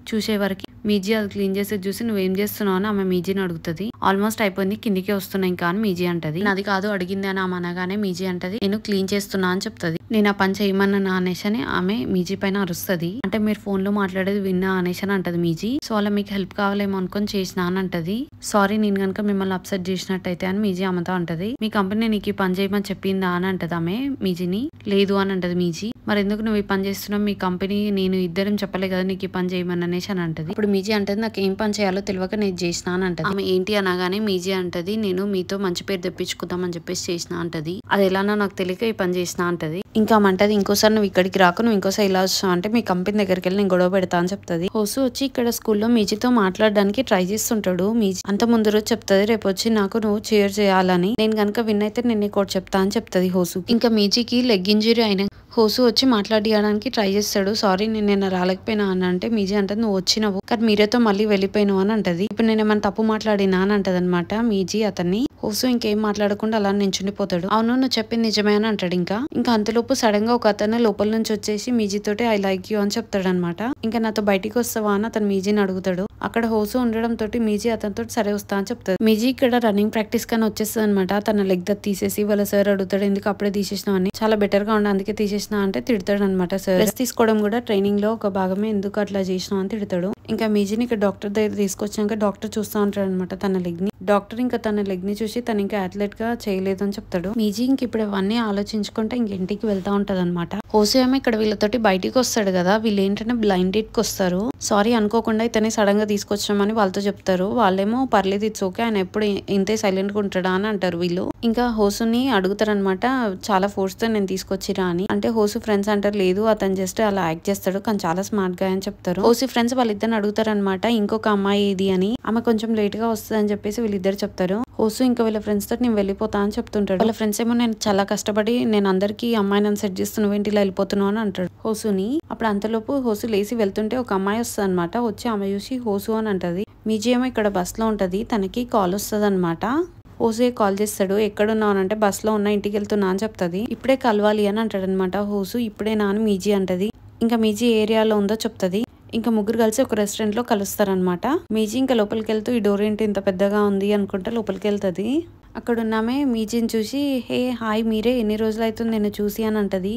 చూసే వరకు మీజీ అది క్లీన్ చేసేది చూసి నువ్వేం చేస్తున్నావు అని ఆమె మీజీని అడుగుతుంది. ఆల్మోస్ట్ అయిపోయింది కిందికే వస్తున్నా ఇంకా అని మీజీ అంటది. అది కాదు అడిగింది అని ఆమె అనగానే మీజీ అంటది నేను క్లీన్ చేస్తున్నా అని చెప్తుంది. నేను ఆ పని చేయమన్నా అనేసి అని ఆమె మీజీ పైన అరుస్తుంది. అంటే మీరు ఫోన్ లో మాట్లాడేది విన్నా అనేసి అని అంటది మీజీ. సో అలా మీకు హెల్ప్ కావాలేమో అనుకొని చేసిన అని అంటది. సారీ నేను కనుక మిమ్మల్ని అప్సెట్ చేసినట్టయితే అని మీజీ ఆమెతో అంటది. మీ కంపెనీ నీకు ఈ పని చేయమని చెప్పిందా అని అంటది ఆమె మీజీని. లేదు అని అంటది మీజీ. మరి ఎందుకు నువ్వు ఈ పని చేస్తున్నావు, మీ కంపెనీ నేను ఇద్దరం చెప్పలే కదా నీకు ఈ పని చేయమని అనేసి అని అంటది. ఇప్పుడు మీజీ అంటది నాకు ఏం పని చేయాలో తెలియక నేను చేసిన అని అంటది. ఆమె ఏంటి అనగానే మీజీ అంటది నేను మీతో మంచి పేరు తెప్పించుకుందామని చెప్పేసి చేసిన అంటది. అది ఎలానో నాకు తెలియక ఈ పని చేసిన అంటది. ఇంకా అంటది ఇంకోసారి నువ్వు ఇక్కడికి రాకు, నువ్వు ఇంకోసారి ఇలా వస్తావు అంటే మీ కంపెనీ దగ్గరికి వెళ్ళి నేను గొడవ పెడతా అని చెప్తుంది. హోసు వచ్చి ఇక్కడ స్కూల్లో మీజీతో మాట్లాడడానికి ట్రై చేస్తుంటాడు. మీజీ అంత ముందు రోజు చెప్తుంది రేపు వచ్చి నాకు నువ్వు చీర్ చేయాలని, నేను కనుక విన్ అయితే నేను నీకు చెప్తా అని చెప్తుంది హోసు. ఇంకా మీజీకి లెగ్ ఇంజరీ అయిన హోసు వచ్చి మాట్లాడియడానికి ట్రై చేస్తాడు. సారీ నేను నిన్న రాలేకపోయినా అని అంటే మీజీ అంటది నువ్వు వచ్చినావు కానీ మీరేతో మళ్ళీ వెళ్ళిపోయినావు అని అంటది. ఇప్పుడు నేను ఏమైనా తప్పు మాట్లాడినా అని అంటది అనమాట మీజీ అతన్ని. హోసు ఇంకేం మాట్లాడకుండా అలా నించుండిపోతాడు. అవును నువ్వు చెప్పింది నిజమే అని అంటాడు. ఇంకా అంతలోపు సడన్ గా ఒక అతను లోపల నుంచి వచ్చేసి మీజీ తోటి ఐ లైక్ యూ అని చెప్తాడు అనమాట. ఇంకా నాతో బయటికి వస్తావా అని అతను మీజీని అడుగుతాడు. అక్కడ హోసు ఉండడం తోటి మీజీ అతనితో సరే వస్తా అని చెప్తాడు. మీజీ ఇక్కడ రన్నింగ్ ప్రాక్టీస్ కానీ వచ్చేస్తుంది అనమాట. తన లెగ్ దట్ తీసేసి వాళ్ళ సార్ అడుగుతాడు ఎందుకు అప్పుడే తీసేసినావు అని. చాలా బెటర్ గా ఉండే అందుకే తీసేసినా అంటే తిడతాడు అనమాట సార్. రెస్ట్ తీసుకోవడం కూడా ట్రైనింగ్ లో ఒక భాగమే, ఎందుకు అట్లా చేసినావు అని తిడతాడు. ఇంకా మీజీని ఇక్కడ డాక్టర్ దగ్గర తీసుకొచ్చాక డాక్టర్ చూస్తా ఉంటాడు అనమాట తన లెగ్ ని. డాక్టర్ ఇంకా తన లెగ్ ని చూసి తను ఇంకా అథ్లెట్ గా చేయలేదు అని చెప్తాడు. మీజీ ఇంక ఇప్పుడు అవన్నీ ఆలోచించుకుంటే ఇంక ఇంటికి వెళ్తా ఉంటది అనమాట. హోసు ఏమో ఇక్కడ వీళ్ళతోటి బయటికి వస్తాడు కదా, వీళ్ళు ఏంటంటే బ్లైండ్ డేట్ కి వస్తారు. సారీ అనుకోకుండా ఇతన్ని సడన్ గా తీసుకొచ్చామని వాళ్ళతో చెప్తారు. వాళ్ళేమో పర్లేదు ఇట్స్ ఓకే ఆయన ఎప్పుడు ఇంతే సైలెంట్ గా ఉంటాడా అని అంటారు వీళ్ళు. ఇంకా హోసుని అడుగుతారనమాట చాలా ఫోర్స్ తో నేను తీసుకొచ్చిరా అని. అంటే హోసు ఫ్రెండ్స్ అంటారు లేదు అతను జస్ట్ అలా యాక్ట్ చేస్తాడు కానీ చాలా స్మార్ట్ గా అని చెప్తారు. హోసు ఫ్రెండ్స్ వాళ్ళిద్దరిని అడుగుతారనమాట ఇంకొక అమ్మాయి ఇది అని. ఆమె కొంచెం లేట్ గా వస్తుంది అని చెప్పేసి వీళ్ళిద్దరు చెప్తారు. హోసు ఇంకా వీళ్ళ ఫ్రెండ్స్ తోటి నేను వెళ్ళిపోతా అని చెప్తుంటాడు. వాళ్ళ ఫ్రెండ్స్ ఏమో నేను చాలా కష్టపడి నేను అందరికి అమ్మాయిని సెట్ చేస్తున్నావు ఏంటి ఇలా వెళ్ళిపోతున్నావు అని అంటాడు హోసుని. అప్పుడు అంతలోపు హోసు లేసి వెళ్తుంటే ఒక అమ్మాయి వస్తుంది అనమాట. వచ్చి ఆమె చూసి హోసు అని అంటది. మీజీ ఏమో ఇక్కడ బస్ లో ఉంటది, తనకి కాల్ వస్తుంది అనమాట. హోసు కాల్ చేస్తాడు ఎక్కడున్నావు అని అంటే బస్ లో ఉన్నా ఇంటికి వెళ్తున్నా అని చెప్తుంది. ఇప్పుడే కలవాలి అని అంటాడు అనమాట హోసు. ఇప్పుడే నా అని మీజీ అంటది. ఇంకా మీజీ ఏరియాలో ఉందో చెప్తుంది. ఇంకా ముగ్గురు కలిసి ఒక రెస్టారెంట్ లో కలుస్తారనమాట. మీజీ ఇంకా లోపలికి వెళ్తూ ఈ డోర్ ఏంటి ఇంత పెద్దగా ఉంది అనుకుంటా లోపలికి వెళ్తుంది. అక్కడ ఉన్నామే మీజీని చూసి హే హాయ్ మీరే ఎన్ని రోజులు అవుతుంది నేను చూసి అని అంటది.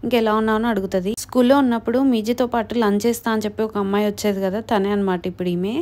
ఇంకెలా ఉన్నావు అని అడుగుతుంది. స్కూల్లో ఉన్నప్పుడు మీజీతో పాటు లంచ్ చేస్తా అని చెప్పి ఒక అమ్మాయి వచ్చేది కదా తనే అనమాట. ఇప్పుడు ఈమె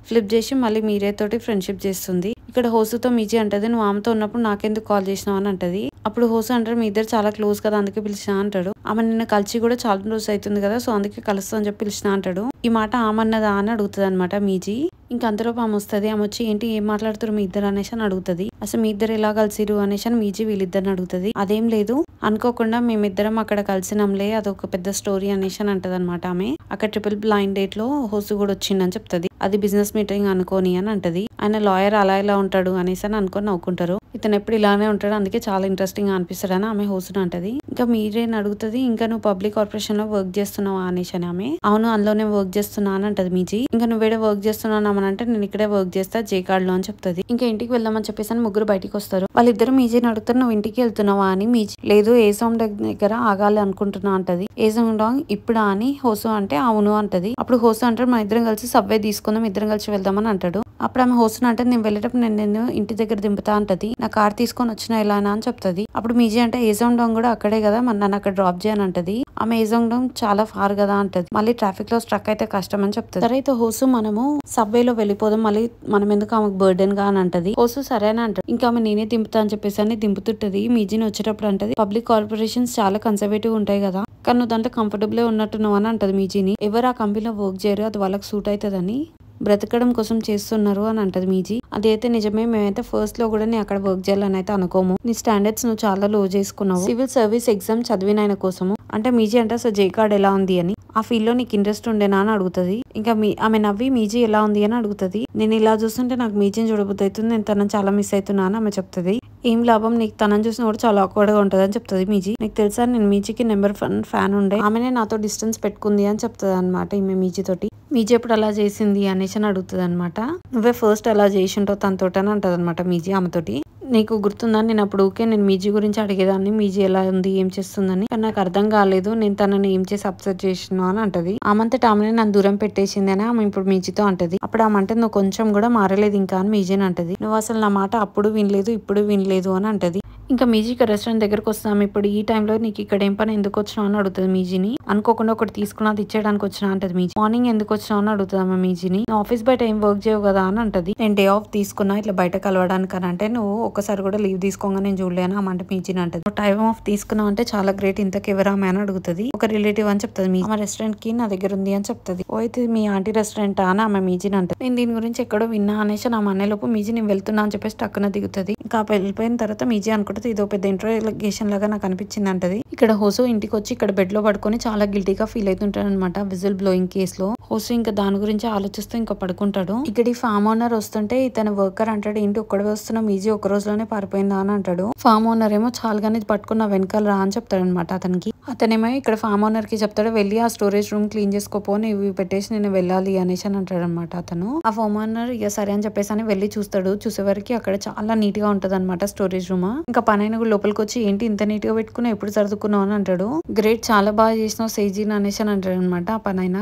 ఫ్లిప్ చేసి మళ్ళీ మీరే తోటి ఫ్రెండ్షిప్ చేస్తుంది. ఇక్కడ హోసుతో మీజీ అంటది నువ్వు ఆమెతో ఉన్నప్పుడు నాకెందుకు కాల్ చేసినావు అని అంటది. అప్పుడు హోసు అంటారు మీ ఇద్దరు చాలా క్లోజ్ కదా అందుకే పిలిచినా అంటాడు. ఆమె నిన్న కలిసి కూడా చాలా రోజు అవుతుంది కదా సో అందుకే కలుస్తా అని చెప్పి పిలిచినా అంటాడు. ఈ మాట ఆమన్నదా అని అడుగుతుంది అనమాట మీజీ. ఇంకా అంతలోపు ఆమె వస్తుంది. ఆమె వచ్చి ఏంటి ఏం మాట్లాడుతారు మీ ఇద్దరు అనేసి అని అడుగుతుంది. అసలు మీ ఇద్దరు ఎలా కలిసిరు అనేసి అని మీజీ వీళ్ళిద్దరిని అడుగుతుంది. అదేం లేదు అనుకోకుండా మేమిద్దరం అక్కడ కలిసినాంలే అదొక పెద్ద స్టోరీ అనేసి అని అంటది అనమాట ఆమె. అక్కడ ట్రిపుల్ బ్లైండ్ డేట్ లో హోసు కూడా వచ్చిందని చెప్తుంది. అది బిజినెస్ మీటింగ్ అనుకోని అని అంటది. ఆయన లాయర్ అలా ఇలా ఉంటాడు అనేసి అని అనుకొని నవ్వుకుంటారు. ఇతను ఎప్పుడు ఇలానే ఉంటాడు అందుకే చాలా ఇంట్రెస్టింగ్ గా అనిపిస్తాడు అని ఆమె హోసుని అంటది. ఇంకా మీరేని అడుగుతుంది ఇంకా నువ్వు పబ్లిక్ కార్పొరేషన్ లో వర్క్ చేస్తున్నావా అనేసి అని ఆమె. అవును అందులోనే వర్క్ చేస్తున్నా అని అంటది మీజీ. ఇంకా నువ్వేడే వర్క్ చేస్తున్నావు అని అంటే నేను ఇక్కడే వర్క్ చేస్తా జేకార్డ్ లో అని చెప్తుంది. ఇంకా ఇంటికి వెళ్దామని చెప్పేసి అని ముగ్గురు బయటికి వస్తారు. వాళ్ళిద్దరు మీజీని అడుగుతారు నువ్వు ఇంటికి వెళ్తున్నావా అని. మీజీ లేదు ఏజాం దగ్గర ఆగాలి అనుకుంటున్నా అంటది. ఏజాం డాంగ్ ఇప్పుడా అని హోసు అంటే అవును అంటది. అప్పుడు హోసు అంటారు మన ఇద్దరం కలిసి సబ్వే తీసుకుందాం ఇద్దరం కలిసి వెళ్దామని అంటాడు. అప్పుడు ఆమె హోసుని అంటే నేను వెళ్ళేటప్పుడు నేను ఇంటి దగ్గర దింపుతా అంటది. నా కార్ తీసుకొని వచ్చిన ఎలానా అని చెప్తుంది. అప్పుడు మీజీ అంటే ఏజాం డాంగ్ కూడా అక్కడే కదా మన నన్ను అక్కడ డ్రాప్ చేయని అంటది. ఆమె ఏజాం డాంగ్ చాలా ఫార్ కదా అంటది. మళ్ళీ ట్రాఫిక్ లో స్ట్రక్ అయితే కష్టం అని చెప్తుంది. సరే అయితే హోసు మనము సబ్వేలో వెళ్ళిపోదాం మళ్ళీ మనం ఎందుకు ఆమెకు బర్డెన్ గా అని అంటది. హోసు సరేనా అంటది. ఇంకా ఆమె నేనే దింపుతా అని చెప్పేసి అని దింపుతుంటది. మీజీని వచ్చేటప్పుడు అంటది పబ్లిక్ కార్పొరేషన్స్ చాలా కన్సర్వేటివ్ ఉంటాయి కదా కానీ నువ్వు దాంట్లో కంఫర్టబుల్ ఉన్నట్టున్నావు అని అంటది మీజీని. ఎవరు ఆ కంపెనీలో వర్క్ చేయరు అది వాళ్ళకి సూట్ అవుతుందని బ్రతకడం కోసం చేస్తున్నారు అని అంటది మీజీ. అదైతే నిజమే, మేమైతే ఫస్ట్ లో కూడా నేను అక్కడ వర్క్ చేయాలని అయితే అనుకోము, నీ స్టాండర్డ్స్ నువ్వు చాలా లో చేసుకున్నావు, సివిల్ సర్వీస్ ఎగ్జామ్ చదివిన కోసము అంటే మీజీ అంటే అసలు జే కార్డ్ ఎలా ఉంది అని, ఆ ఫీల్డ్ లో నీకు ఇంట్రెస్ట్ ఉండేనా అని అడుగుతుంది. ఇంకా ఆమె నవ్వి మీజీ ఎలా ఉంది అని అడుగుతుంది. నేను ఇలా చూస్తుంటే నాకు మీజీని చూడబుద్ధి అవుతుంది, నేను తనని చాలా మిస్ అవుతున్నా అని ఆమె చెప్తుంది. ఏం లాభం, నీకు తనని చూసిన కూడా చాలా ఆక్వర్డ్ గా ఉంటది అని చెప్తుంది మీజీ. నీకు తెలుసా నేను మీజీకి నెంబర్ 1 ఫ్యాన్ ఉండే, ఆమెనే నాతో డిస్టెన్స్ పెట్టుకుంది అని చెప్తుంది అనమాట ఈమె మీజీ తోటి. మీజీ ఎప్పుడు అలా చేసింది అనేసి అని అడుగుతుంది అనమాట. నువ్వే ఫస్ట్ అలా చేసి ఉంటావు తనతోటి అని అంటది అనమాట మీజీ ఆమెతోటి. నీకు గుర్తుందా నేను అప్పుడు నేను మీజీ గురించి అడిగేదాన్ని, మీజీ ఎలా ఉంది ఏం చేస్తుందని, కానీ నాకు అర్థం కాలేదు నేను తనని ఏం చేసి అప్సెట్ చేసినా అని అంటది. ఆమంతటా ఆమెనే నన్ను దూరం పెట్టేసింది అని ఆమె ఇప్పుడు మీజీతో అంటది. అప్పుడు ఆమె అంటే నువ్వు కొంచెం కూడా మారలేదు ఇంకా అని మీజీని అంటది. నువ్వు అసలు నా మాట అప్పుడు వినలేదు ఇప్పుడు వినలేదు అని అంటది. ఇంకా మీజీకి రెస్టారెంట్ దగ్గరకు వస్తాం, ఇప్పుడు ఈ టైంలో నీకు ఇక్కడ ఏం పని ఎందుకు వచ్చినావు అని అడుగుతుంది మీజీని. అనుకోకుండా ఒకటి తీసుకున్నా అది ఇచ్చేయడానికి వచ్చినా అంటది మీజీ. మార్నింగ్ ఎందుకు వచ్చినావు అని అడుగుతుంది ఆమె మీజీని. నువ్వు ఆఫీస్ బయట ఏం వర్క్ చేయవు కదా అని అంటది. నేను డే ఆఫ్ తీసుకున్నా ఇట్లా బయట కలవడానికి అని అంటే, నువ్వు ఒక్కసారి కూడా లీవ్ తీసుకోగా నేను చూడలేను అమ్మంటే మీజీని అంటది. నువ్వు టైం ఆఫ్ తీసుకున్నావు అంటే చాలా గ్రేట్, ఇంతకు ఎవరామె అని అడుగుతుంది. ఒక రిలేటివ్ అని చెప్తుంది మీజీ. ఆమె రెస్టారెంట్ కి నా దగ్గర ఉంది అని చెప్తుంది. ఓ అయితే మీ ఆంటీ రెస్టారెంట్ అని ఆమె మీజీని అంటది. నేను దీని గురించి ఎక్కడో విన్నా అనేసి నా మన్నెలోపు మీజీ నేను వెళ్తున్నా అని చెప్పేసి టక్కున దిగుతుంది. ఇంకా వెళ్ళిపోయిన తర్వాత మీజీ అనుకుంటుంది ఇదో పెద్ద ఇంట్రోగేషన్ లాగా నాకు అనిపించింది అంటది. ఇక్కడ హోసు ఇంటికి వచ్చి ఇక్కడ బెడ్ లో పడుకొని చాలా గిల్టీగా ఫీల్ అవుతుంటాడు అనమాట విజిల్ బ్లోయింగ్ కేసులో. హోసు ఇంకా దాని గురించి ఆలోచిస్తూ ఇంకా పడుకుంటాడు. ఇక్కడ ఈ ఫామ్ ఓనర్ వస్తుంటే ఇతను వర్కర్ అంటాడు, ఏంటి ఒక్కడే వస్తున్నా మీజీ ఒక రోజులోనే పారిపోయిందా అని అంటాడు. ఫామ్ ఓనర్ ఏమో చాలుగానే పట్టుకున్న వెనకాల రా అని చెప్తాడు అనమాట అతనికి. అతనేమో ఇక్కడ ఫామ్ ఓనర్ కి చెప్తాడు, వెళ్ళి ఆ స్టోరేజ్ రూమ్ క్లీన్ చేసుకోపోని ఇవి పెట్టేసి నేను వెళ్ళాలి అనేసి అని అంటాడు అనమాట అతను. ఆ ఫామ్ ఓనర్ ఇక సరే అని చెప్పేసి అని వెళ్ళి చూస్తాడు. చూసేవరకు అక్కడ చాలా నీట్ గా ఉంటది అనమాట స్టోరేజ్ రూమ్. ఇంకా పనైన కూడా లోపలికి వచ్చి ఏంటి ఇంత నీట్ గా పెట్టుకున్నావు ఎప్పుడు సర్దుకున్నావు అని అంటాడు. గ్రేట్ చాలా బాగా చేసినావు సేజీని అనేసి అని అంటాడు అనమాట ఆ పనైన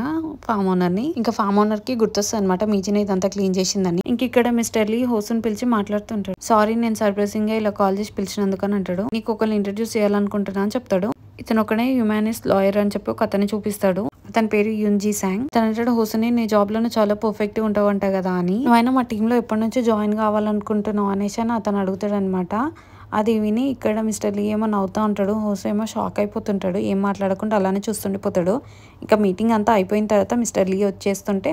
ఫామ్ ఓనర్ ని. ఇంకా ఫామ్ ఓనర్ కి గుర్తొస్తుంది అనమాట మీజీని ఇదంతా క్లీన్ చేసిందని. ఇంక ఇక్కడ మిస్టర్ లీ హోసుని పిలిచి మాట్లాడుతుంటాడు. సారీ నేను సర్ప్రైజింగ్ గా ఇలా కాల్ చేసి పిలిచినందుకు అని అంటాడు. నీకు ఒకరిని ఇంట్రడ్యూస్ చేయాలనుకుంటున్నా అని చెప్తాడు. ఇతను ఒకనే హ్యూమానిస్ట్ లాయర్ అని చెప్పి ఒక అతన్ని చూపిస్తాడు. అతని పేరు యున్జీ సాంగ్. తన అంటాడు హోసుని నీ జాబ్ లోనే చాలా పర్ఫెక్ట్ గా ఉంటావు అంట కదా అని, నువ్వైనా మా టీమ్ లో ఎప్పటి నుంచో జాయిన్ కావాలనుకుంటున్నావు అనేసి అని అతను అడుగుతాడు అనమాట. అది విని ఇక్కడ మిస్టర్ లీ ఏమో నవ్వుతా ఉంటాడు. హోసు ఏమో షాక్ అయిపోతుంటాడు, ఏం మాట్లాడకుండా అలానే చూస్తుండిపోతాడు. ఇంకా మీటింగ్ అంతా అయిపోయిన తర్వాత మిస్టర్ లీ వచ్చేస్తుంటే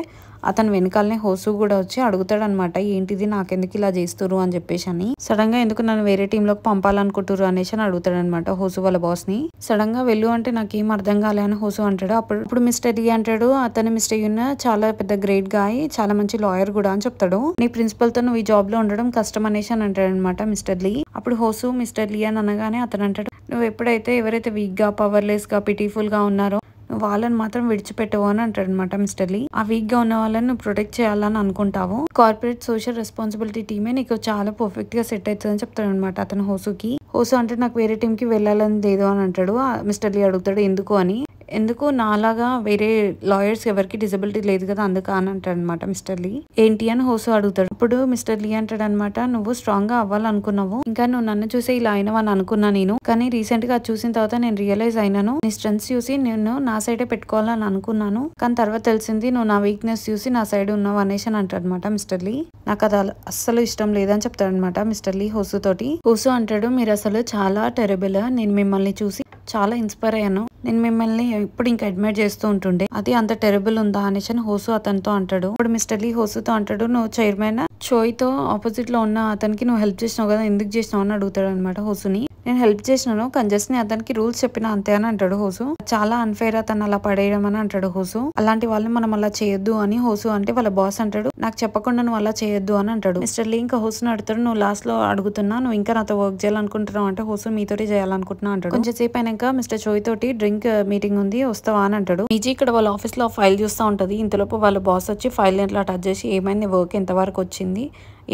అతను వెనకాలనే హోసు కూడా వచ్చి అడుగుతాడు అనమాట, ఏంటిది నాకెందుకు ఇలా చేస్తురు అని చెప్పేసి అని. సడన్ గా ఎందుకు నన్ను వేరే టీమ్ లోకి పంపాలనుకుంటురు అనేసి అని అడుగుతాడు అనమాట హోసు వాళ్ళ బాస్ ని. సడన్ గా వెళ్ళు అంటే నాకేం అర్థం కాలే అని హోసు అంటాడు. అప్పుడు మిస్టర్ లీ అంటాడు, అతను మిస్టర్ యున్ చాలా పెద్ద గ్రేట్ గాయ్, చాలా మంచి లాయర్ కూడా అని చెప్తాడు. నీ ప్రిన్సిపల్ తో నువ్వు ఈ జాబ్ లో ఉండడం కష్టం అనేసి అని అంటాడు అనమాట మిస్టర్ లీ. అప్పుడు హోసు మిస్టర్ లీ అని అనగానే అతను అంటాడు, నువ్వు ఎప్పుడైతే ఎవరైతే వీక్ గా పవర్లెస్ గా పిటిఫుల్ గా ఉన్నారో వాళ్ళని మాత్రం విడిచిపెట్టవు అని అంటాడు అనమాట మిస్టర్ లీ. ఆ వీక్ గా ఉన్న వాళ్ళని నువ్వు ప్రొటెక్ట్ చేయాలని అనుకుంటావు, కార్పొరేట్ సోషల్ రెస్పాన్సిబిలిటీ టీమే నీకు చాలా పర్ఫెక్ట్ గా సెట్ అవుతుంది అని చెప్తాడు అనమాట అతను హోసుకి. హోసు అంటే నాకు వేరే టీమ్ కి వెళ్ళాలని లేదు అని అంటాడు. మిస్టర్ లీ అడుగుతాడు ఎందుకు అని. ఎందుకు నాలాగా వేరే లాయర్స్ ఎవరికి డిజబిలిటీ లేదు కదా అందుకు అని అంటాడు అనమాట మిస్టర్ లీ. ఏంటి అని హోసు అడుగుతాడు. అప్పుడు మిస్టర్ లీ అంటాడు అనమాట, నువ్వు స్ట్రాంగ్ గా అవ్వాలనుకున్నావు, ఇంకా నువ్వు నన్ను చూసే ఇలా అయినవని అనుకున్నా నేను, కానీ రీసెంట్ గా చూసిన తర్వాత నేను రియలైజ్ అయినాను, నీ స్ట్రెంగ్స్ చూసి నేను నా సైడే పెట్టుకోవాలని అనుకున్నాను, కానీ తర్వాత తెలిసింది నువ్వు నా వీక్నెస్ చూసి నా సైడ్ ఉన్నావు అనేసి అని అంటాడు అనమాట మిస్టర్ లీ. నాకు అది అస్సలు ఇష్టం లేదని చెప్తాడు అనమాట మిస్టర్ లీ హోసు తోటి. హోసు అంటాడు, మీరు అసలు చాలా టెరబుల్, నేను మిమ్మల్ని చూసి చాలా ఇన్స్పైర్ అయ్యాను, నేను మిమ్మల్ని ఎప్పుడు ఇంకా అడ్మైర్ చేస్తూ ఉంటుండే, అది అంత టెరబుల్ ఉందా అనేసి అని హోసు అతనితో అంటాడు. ఇప్పుడు మిస్టర్ లీ హోసుతో అంటాడు, నువ్వు చైర్మన్ చోయ్ తో ఆపోజిట్ లో ఉన్న అతనికి నువ్వు హెల్ప్ చేసినావు కదా, ఎందుకు చేసినావు అని అడుగుతాడు అనమాట హోసుని. నేను హెల్ప్ చేసినాను కానీ జస్ట్ ని అతనికి రూల్స్ చెప్పిన అంతే అని అంటాడు హోసు. చాలా అన్ఫేర్ అతను అలా పడేయడం అని అంటాడు హోసు. అలాంటి వాళ్ళని మనం అలా చేయొద్దు అని హోసు అంటే వాళ్ళ బాస్ అంటాడు, నాకు చెప్పకుండా నువ్వు అలా చేయొద్దు అని అంటాడు. మిస్టర్ లీ ఇంకా హోసుని అడుగుతాడు, నువ్వు లాస్ట్ లో అడుగుతున్నా నువ్వు ఇంకా నాతో వర్క్ చేయాలనుకుంటున్నావు అంటే హోసు మీతోటి చేయాలనుకుంటున్నా అంటాడు. కొంచెం సేపు అయినాక మిస్టర్ చోయ్ తోటి డ్రింక్ మీటింగ్ ఉంది వస్తావా అని అంటాడు. మీజీ ఇక్కడ వాళ్ళ ఆఫీస్ లో ఫైల్ చూస్తూ ఉంటది. ఇంతలోపు వాళ్ళ బాస్ వచ్చి ఫైల్ ఎట్లా టచ్ చేసి ఏమైంది వర్క్ ఎంత వరకు వచ్చింది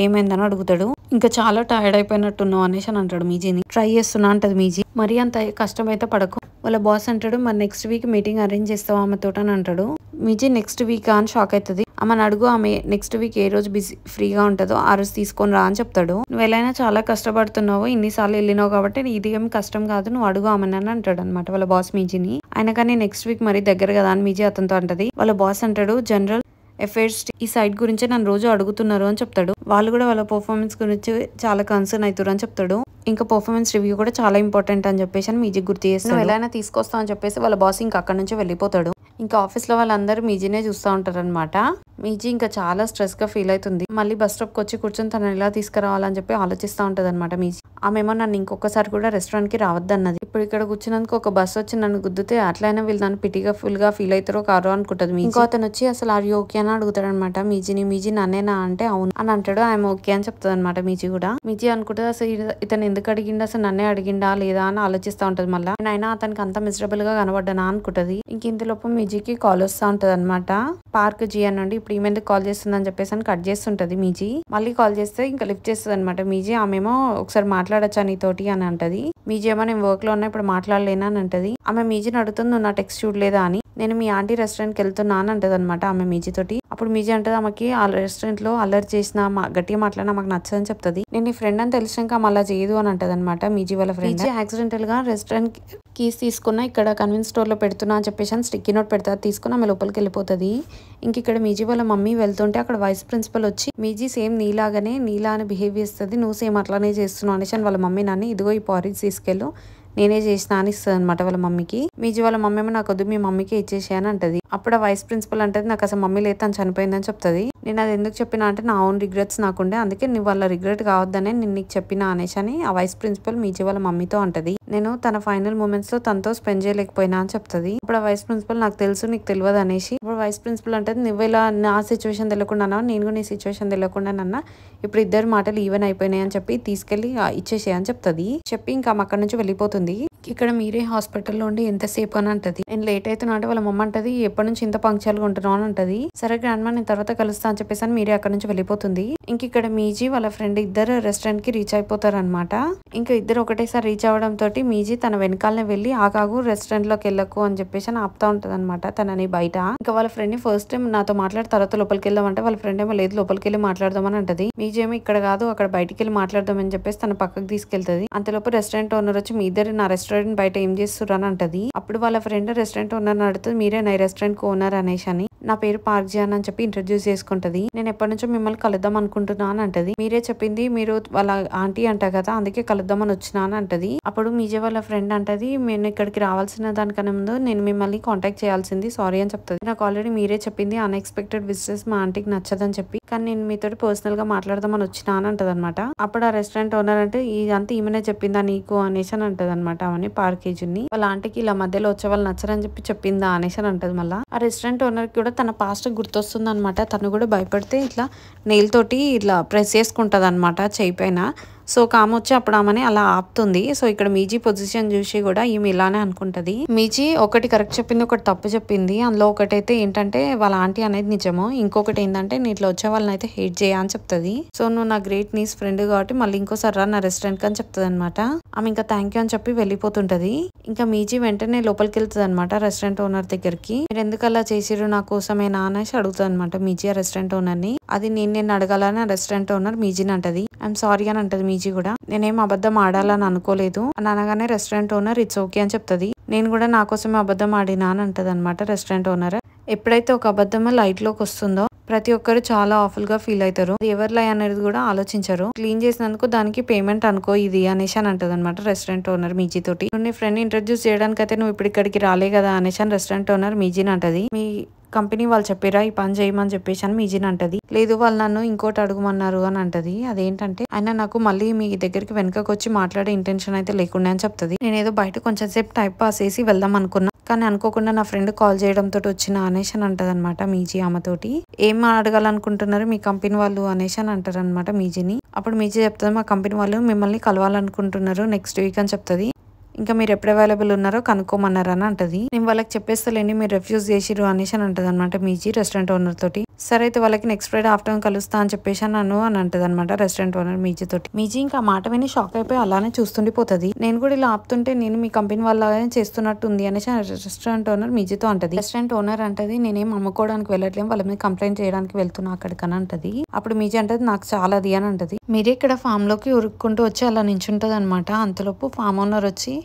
ఏమైందని అడుగుతాడు. ఇంకా చాలా టైర్డ్ అయిపోయినట్టున్నావు అనేసి అని అంటాడు మీజీని. ట్రై చేస్తున్నా అంటది మీజీ. మరి అంత కష్టమైతే పడకు. వాళ్ళ బాస్ అంటాడు, మరి నెక్స్ట్ వీక్ మీటింగ్ అరేంజ్ చేస్తావా ఆమెతో అని అంటాడు. మీజీ నెక్స్ట్ వీక్ అని షాక్ అవుతుంది. ఆమెను అడుగు, ఆమె నెక్స్ట్ వీక్ ఏ రోజు బిజీ ఫ్రీగా ఉంటుందో ఆ రోజు తీసుకొని రా అని చెప్తాడు. నువ్వు ఎలా చాలా కష్టపడుతున్నావు, ఇన్నిసార్లు వెళ్ళినావు కాబట్టి ఇది ఏం కష్టం కాదు, నువ్వు అడుగు ఆమెను అని అంటాడు అనమాట వాళ్ళ బాస్ మీజీని. ఆయన కానీ నెక్స్ట్ వీక్ మరి దగ్గర కదా అని మీజీ అతనితో అంటది. వాళ్ళ బాస్ అంటాడు, జనరల్ అఫైర్స్ ఈ సైట్ గురించి నన్ను రోజు అడుగుతున్నారు అని చెప్తాడు. వాళ్ళు కూడా వాళ్ళ పర్ఫార్మెన్స్ గురించి చాలా కన్సర్న్ అవుతారు అని చెప్తాడు. ఇంకా పర్ఫార్మెన్స్ రివ్యూ కూడా చాలా ఇంపార్టెంట్ అని చెప్పేసి అని మీజీ గుర్తు చేస్తాడు. ఎలా తీసుకొస్తా అని చెప్పేసి వాళ్ళ బాస్ ఇంకా అక్కడ నుంచి వెళ్ళిపోతాడు. ఇంకా ఆఫీస్ లో వాళ్ళందరూ మీజీనే చూస్తూ ఉంటారు అనమాట. మీజీ ఇంకా చాలా స్ట్రెస్ గా ఫీల్ అవుతుంది. మళ్ళీ బస్ స్టాప్ కి వచ్చి కూర్చొని తనని ఎలా తీసుకురావాలని చెప్పి ఆలోచిస్తూ ఉంటది అనమాట మీజీ. ఆమెమో నన్ను ఇంకొకసారి కూడా రెస్టారెంట్ కి రావద్దన్నది. ఇప్పుడు ఇక్కడ కూర్చున్నందుకు ఒక బస్ వచ్చి నన్ను గుద్దితే అట్లయినా వీళ్ళు నన్ను పిటిగా ఫుల్ గా ఫీల్ అవుతారో కారో అనుకుంటది మీజీ. ఇంకో అతను వచ్చి అసలు ఆర్ యూ ఓకే అని అడుగుతాడు అనమాట మీజీని. మీజీ నన్నేనా అంటే అవును అని అంటాడు. ఆయన ఓకే అని చెప్తుంది అనమాట మీజీ కూడా. మీజీ అనుకుంటుంది అసలు ఇతను ఎందుకు అడిగిండు, అసలు నన్నే అడిగిండా లేదా అని ఆలోచిస్తూ ఉంటది. మళ్ళీ అయినా అతనికి అంత మిజరబుల్ గా కనబడ్డానా అనుకుంటది. ఇంక ఇంతలోపు మీజీకి కాల్ వస్తూ ఉంటది అనమాట పార్క్ జియా నుండి. ఇప్పుడు ఈమె ఎందుకు కాల్ చేస్తుందని చెప్పేసి అని కట్ చేస్తుంటది మీజీ. మళ్ళీ కాల్ చేస్తే ఇంకా లిఫ్ట్ చేస్తుంది అనమాట మీజీ. ఆమెమో ఒకసారి మాట్లాడచ్చా నీతోటి అని అంటది. మీజీ ఏమో నేను వర్క్ లో ఉన్నా ఇప్పుడు మాట్లాడలేనా అని అంటది. ఆమె మీజీని అడుగుతుంది నువ్వు నా టెక్స్ట్ చూడలేదా అని. నేను మీ ఆంటీ రెస్టారెంట్ కి వెళ్తున్నా అని అంటది అనమాట ఆమె మీజీ తోటి. అప్పుడు మీజీ అంటది ఆమెకి ఆ రెస్టారెంట్ లో అల్లరి చేసిన గట్టిగా మాట్లాడినా మాకు నచ్చదని చెప్తుంది. నేను నీ ఫ్రెండ్ అని తెలిసినాక ఆమె అలా చేయదు అని అంటది అనమాట మీజీ వాళ్ళ ఫ్రెండ్. యాక్సిడెంటల్ గా రెస్టారెంట్ కీస్ తీసుకున్నా ఇక్కడ కన్వీన్స్ స్టోర్ లో పెడుతున్నా అని చెప్పేసి అని స్టిక్కీ నోట్ పెడతా తీసుకుని ఆమె లోపలికి వెళ్ళిపోతుంది. ఇంక ఇక్కడ మీజీ వాళ్ళ మమ్మీ వెళ్తుంటే అక్కడ వైస్ ప్రిన్సిపల్ వచ్చి మీజీ సేమ్ నీలాగానే నీలా అని బిహేవ్ చేస్తుంది, నువ్వు సేమ్ అట్లానే చేస్తున్నావు అనేసి వాళ్ళ మమ్మీ నన్ను ఇదిగో ఈ పారేజ్ తీసుకెళ్ళు నేనే చేసిన అని ఇస్తుంది అనమాట వాళ్ళ మమ్మీకి. మీజీ వాళ్ళ మమ్మీ ఏమో నాకు వద్దు మీ మమ్మీకి ఇచ్చేసి అని అంటది. అప్పుడు ఆ వైస్ ప్రిన్సిపల్ అంటది నాకు అసలు మమ్మీ లేదు తను చనిపోయిందని చెప్తుంది. నేను అది ఎందుకు చెప్పినా అంటే నా ఓన్ రిగ్రెట్స్ నాకుండే, అందుకే నువ్వు వాళ్ళ రిగ్రెట్ కావద్దనే నేను నీకు చెప్పిన అనేసి అని ఆ వైస్ ప్రిన్సిపల్ మీజీ వాళ్ళ మమ్మీతో అంటది. నేను తన ఫైనల్ మూమెంట్స్ లో తనతో స్పెండ్ చేయలేకపోయినా అని చెప్తుంది. ఇప్పుడు ఆ వైస్ ప్రిన్సిపల్ నాకు తెలుసు నీకు తెలియదు అనేసి. ఇప్పుడు వైస్ ప్రిన్సిపల్ అంటది నువ్వు ఇలా నా సిచ్యువేషన్ తెలియకుండా నేను కూడా నీ సిచ్యువేషన్ తెలియకుండా నన్న ఇప్పుడు ఇద్దరు మాటలు ఈవెన్ అయిపోయినాయి అని చెప్పి తీసుకెళ్లి ఇచ్చేసే అని చెప్తుంది. చెప్పి ఇంకా అక్కడ నుంచి వెళ్ళిపోతుంది. ఇక్కడ మీరే హాస్పిటల్లో ఉండి ఎంతసేపు అని అంటది. నేను లేట్ అవుతున్నా అంటే వాళ్ళ మమ్మ అంటది ఎప్పటి నుంచి ఇంత పంక్చువల్ గా ఉంటున్నావు అని అంటది. సరే గ్రాండ్ మా నేను తర్వాత కలుస్తా అని చెప్పేసి అని మీరే అక్కడ నుంచి వెళ్ళిపోతుంది. ఇంక ఇక్కడ మీజీ వాళ్ళ ఫ్రెండ్ ఇద్దరు రెస్టారెంట్ కి రీచ్ అయిపోతారు అనమాట. ఇంకా ఇద్దరు ఒకటేసారి రీచ్ అవ్వడం తోటి మీజీ తన వెనకాలనే వెళ్ళి ఆగాగు రెస్టారెంట్ లోకి వెళ్ళకు అని చెప్పేసి అని ఆపుతా ఉంటది అనమాట తనని బయట. ఇంకా వాళ్ళ ఫ్రెండ్ ని ఫస్ట్ టైం నాతో మాట్లాడి తర్వాత లోపలికి వెళ్దామంటే వాళ్ళ ఫ్రెండ్ ఏమో లేదు లోపలికి వెళ్ళి మాట్లాడదామని అంటది. మీజీ ఏమో ఇక్కడ కాదు అక్కడ బయటికి వెళ్ళి మాట్లాడదామని చెప్పేసి తన పక్కకు తీసుకెళ్తది. అంతలోపు రెస్టారెంట్ ఓనర్ వచ్చి మీ ఇద్దరు నా రెస్టారెంట్ బయట ఏం చేస్తున్నారు అని అంటది. అప్పుడు వాళ్ళ ఫ్రెండ్ రెస్టారెంట్ ఓనర్ అడుగుతుంది మీరే నా రెస్టారెంట్ ఓనర్ అనేసి అని. నా పేరు పార్క్ జియాన్ అని చెప్పి ఇంట్రడ్యూస్ చేసుకుంటది. నేను ఎప్పటి నుంచో మిమ్మల్ని కలుద్దాం అనుకుంటున్నా అని అంటది. మీరే చెప్పింది మీరు వాళ్ళ ఆంటీ అంట కదా అందుకే కలుద్దామని వచ్చినా అని అంటది. అప్పుడు మీజీ వాళ్ళ ఫ్రెండ్ అంటది నేను ఇక్కడికి రావాల్సిన దానికన్నా ముందు నేను మిమ్మల్ని కాంటాక్ట్ చేయాల్సింది సారీ అని చెప్తుంది. నాకు ఆల్రెడీ మీరే చెప్పింది అన్ఎక్స్పెక్టెడ్ విజిటర్స్ మా ఆంటీకి నచ్చదని చెప్పి, కానీ నేను మీతో పర్సనల్ గా మాట్లాడదామని వచ్చినా అని అంటది అనమాట. అప్పుడు ఆ రెస్టారెంట్ ఓనర్ అంటే ఇదంతా ఈమెనే చెప్పిందా నీకు అనేసి అని అంటది అనమాట అవన్నీ పార్కేజీని. వాళ్ళ ఆంటీకి ఇలా మధ్యలో వచ్చే వాళ్ళు నచ్చరని చెప్పి చెప్పిందా అనేసి అని అంటది. మళ్ళీ ఆ రెస్టారెంట్ ఓనర్ కూడా తన పాస్ట్ గుర్తొస్తుంది అనమాట. తను కూడా భయపడితే ఇట్లా నెయిల్ తోటి ఇట్లా ప్రెస్ చేసుకుంటది అనమాట చేయి పైన. సో కామ వచ్చి అప్పుడు ఆమెని అలా ఆపుతుంది. సో ఇక్కడ మీజీ పొజిషన్ చూసి కూడా ఈమె ఇలానే అనుకుంటది. మీజీ ఒకటి కరెక్ట్ చెప్పింది ఒకటి తప్పు చెప్పింది. అందులో ఒకటైతే ఏంటంటే వాళ్ళ ఆంటీ అనేది నిజము, ఇంకొకటి ఏంటంటే నీ ఇట్లా వచ్చే వాళ్ళని అయితే హేట్ చేయ అని చెప్తుంది. సో నువ్వు నా గ్రేట్ నీస్ ఫ్రెండ్ కాబట్టి మళ్ళీ ఇంకోసారి రా నా రెస్టారెంట్ అని చెప్తుంది అనమాట. ఆమె ఇంకా థ్యాంక్ యూ అని చెప్పి వెళ్ళిపోతుంటది. ఇంకా మీజీ వెంటనే లోపలికి వెళ్తుంది అనమాట రెస్టారెంట్ ఓనర్ దగ్గరికి. మీరు ఎందుకు అలా చేసిరు నా కోసమేనా అనేసి అడుగుతుంది అనమాట మీజీ ఆ రెస్టారెంట్ ఓనర్ ని. అది నేను అడగాలని ఆ రెస్టారెంట్ ఓనర్ మీజీని అంటది. ఐఎమ్ సారీ అని అంటది మీజీ కూడా. నేనేం అబద్ధం ఆడాలని అనుకోలేదు అని అనగానే రెస్టారెంట్ ఓనర్ ఇట్స్ ఓకే అని చెప్తుంది. నేను కూడా నా కోసమే అబద్ధం ఆడినా అని అంటది అనమాట రెస్టారెంట్ ఓనర్. ఎప్పుడైతే ఒక అబద్ధం లైట్ లోకి వస్తుందో ప్రతి ఒక్కరు చాలా ఆఫుల్ గా ఫీల్ అవుతారు. ఎవరి లై అనేది కూడా ఆలోచించరు. క్లీన్ చేసినందుకు దానికి పేమెంట్ అనుకో ఇది అనేసి అని అంటది అనమాట రెస్టారెంట్ ఓనర్ మీజీ తోటి. నీ ఫ్రెండ్ ఇంట్రడ్యూస్ చేయడానికి అయితే నువ్వు ఇప్పుడు ఇక్కడికి రాలే కదా అనేసి అని రెస్టారెంట్ ఓనర్ మీజీని అంటది. మీ కంపెనీ వాళ్ళు చెప్పారా ఈ పని చేయమని చెప్పేసి అని మీజీని అంటది. లేదు వాళ్ళు నన్ను ఇంకోటి అడుగుమన్నారు అని అంటది. అదేంటంటే ఆయన నాకు మళ్ళీ మీ దగ్గరికి వెనకకు వచ్చి మాట్లాడే ఇంటెన్షన్ అయితే లేకుండా అని చెప్తుంది. నేనేదో బయట కొంచెం సేపు టైం పాస్ చేసి వెళ్దాం అనుకున్నా, కానీ అనుకోకుండా నా ఫ్రెండ్ కాల్ చేయడంతో వచ్చిన అనేసి అని అంటది అనమాట మీజీ ఆమెతోటి. ఏం అడగాలనుకుంటున్నారు మీ కంపెనీ వాళ్ళు అనేసి అని అంటారు అనమాట మీజీని. అప్పుడు మీజీ చెప్తుంది మా కంపెనీ వాళ్ళు మిమ్మల్ని కలవాలనుకుంటున్నారు నెక్స్ట్ వీక్ అని చెప్తుంది. ఇంకా మీరు ఎప్పుడు అవైలబుల్ ఉన్నారో కనుక్కోమన్నారు అని అంటది. నేను వాళ్ళకి చెప్పేస్తాలేండి మీరు రిఫ్యూజ్ చేసిరు అనేసి అని అంటది అనమాట మీజీ రెస్టారెంట్ ఓనర్ తోటి. సరే అయితే వాళ్ళకి నెక్స్ట్ ఫ్రైడే ఆఫ్టర్నూన్ కలుస్తా అని చెప్పేసి నన్ను అని అంటది అనమాట రెస్టారెంట్ ఓనర్ మీజీ తోటి. మీజీ ఇంకా మాట విని షాక్ అయిపోయి అలానే చూస్తుండిపోతుంది. నేను కూడా ఇలా ఆపుతుంటే నేను మీ కంపెనీ వాళ్ళనే చేస్తున్నట్టుంది అనేసి రెస్టారెంట్ ఓనర్ మీజీతో అంటది. రెస్టారెంట్ ఓనర్ అంటది నేనేం అమ్ముకోవడానికి వెళ్ళట్లేము వాళ్ళ మీద కంప్లైంట్ చేయడానికి వెళ్తున్నా అక్కడికని అంటది. అప్పుడు మీజీ అంటది నాకు చాలా అది అని అంటది. మీరే ఇక్కడ ఫామ్ లోకి ఉరుక్కుంటూ వచ్చి అలా నించుంటది అనమాట. అంతలోపు ఫామ్ ఓనర్ వచ్చి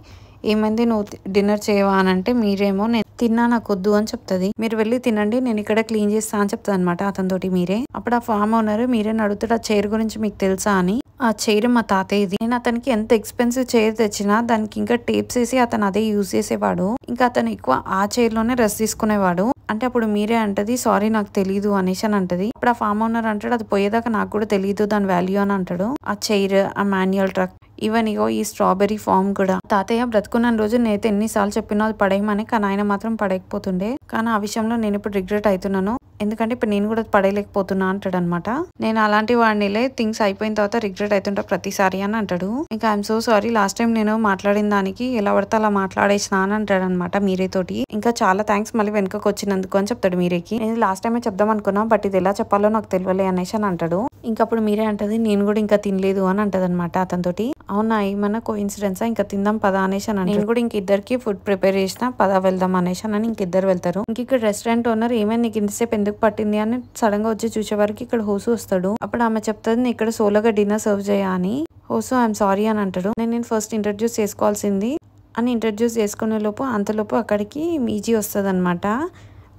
ఏమైంది నువ్వు డిన్నర్ చేయవా అని అంటే మీరేమో నేను తిన్నా నాకు వద్దు అని చెప్తుంది. మీరు వెళ్ళి తినండి నేను ఇక్కడ క్లీన్ చేస్తా అని చెప్తాను అనమాట అతనితోటి మీరే. అప్పుడు ఆ ఫామ్ ఓనర్ మీరే అడుగుతాడు ఆ చైర్ గురించి మీకు తెలుసా అని. ఆ చైర్ మా తాతయ్యది. నేను అతనికి ఎంత ఎక్స్పెన్సివ్ చైర్ తెచ్చినా దానికి ఇంకా టేప్స్ వేసి అతను అదే యూజ్ చేసేవాడు. ఇంకా అతను ఎక్కువ ఆ చైర్ లోనే రెస్ట్ తీసుకునేవాడు. అంటే అప్పుడు మీరే అంటది సారీ నాకు తెలీదు అనేసి అని అంటది. అప్పుడు ఆ ఫామ్ ఓనర్ అంటాడు అది పోయేదాకా నాకు కూడా తెలియదు దాని వాల్యూ అని అంటాడు. ఆ చైర్, ఆ మాన్యువల్ ట్రక్, ఈవెన్ ఇగో ఈ స్ట్రాబెర్రీ ఫామ్ కూడా. తాతయ్య బ్రతుకున్న రోజు నేనైతే ఎన్నిసార్లు చెప్పినా అది పడేయమని, కానీ ఆయన మాత్రం పడేయకపోతుండే. కానీ ఆ విషయంలో నేను ఇప్పుడు రిగ్రెట్ అవుతున్నాను. ఎందుకంటే ఇప్పుడు నేను కూడా పడేయలేకపోతున్నా అంటాడు అనమాట. నేను అలాంటి వాడినిలే థింగ్స్ అయిపోయిన తర్వాత రిగ్రెట్ అవుతుంటా ప్రతిసారి అని అంటాడు. ఇంకా I'm so sorry last time నేను మాట్లాడిన దానికి ఎలా పడితే అలా మాట్లాడేసిన అని అంటాడు అనమాట మీరే తోటి. ఇంకా చాలా థ్యాంక్స్ మళ్ళీ వెనకకు వచ్చినందుకు అని చెప్తాడు మీరేకి. నేను లాస్ట్ టైమే చెప్దాం అనుకున్నా బట్ ఇది ఎలా చెప్పాలో నాకు తెలియలే అనేసి అని అంటాడు. ఇంకా అప్పుడు మీరే అంటది నేను కూడా ఇంకా తినలేదు అని అంటది అనమాట అతనితోటి. అవునా ఏమన్నా కోఇన్సిడెన్సా ఇంకా తిందాం పదా అనేసి అని. నేను కూడా ఇంక ఇద్దరికి ఫుడ్ ప్రిపేర్ చేసిన పదా వెళ్దాం అనేసి అని ఇంకిద్దరు వెళ్తారు. ఇంక ఇక్కడ రెస్టారెంట్ ఓనర్ ఏమైనా నీకు ఇంతసేపు ఎందుకు పట్టింది అని సడన్ గా వచ్చి చూసే వరకు ఇక్కడ హోసు వస్తాడు. అప్పుడు ఆమె చెప్తుంది నేను ఇక్కడ సోలోగా డిన్నర్ సర్వ్ చేయ అని. హోసు ఐఎమ్ సారీ అని అంటాడు. నేను ఫస్ట్ ఇంట్రడ్యూస్ చేసుకోవాల్సింది అని ఇంట్రడ్యూస్ చేసుకునే లోపు అంతలోపు అక్కడికి మీజీ వస్తుంది అనమాట.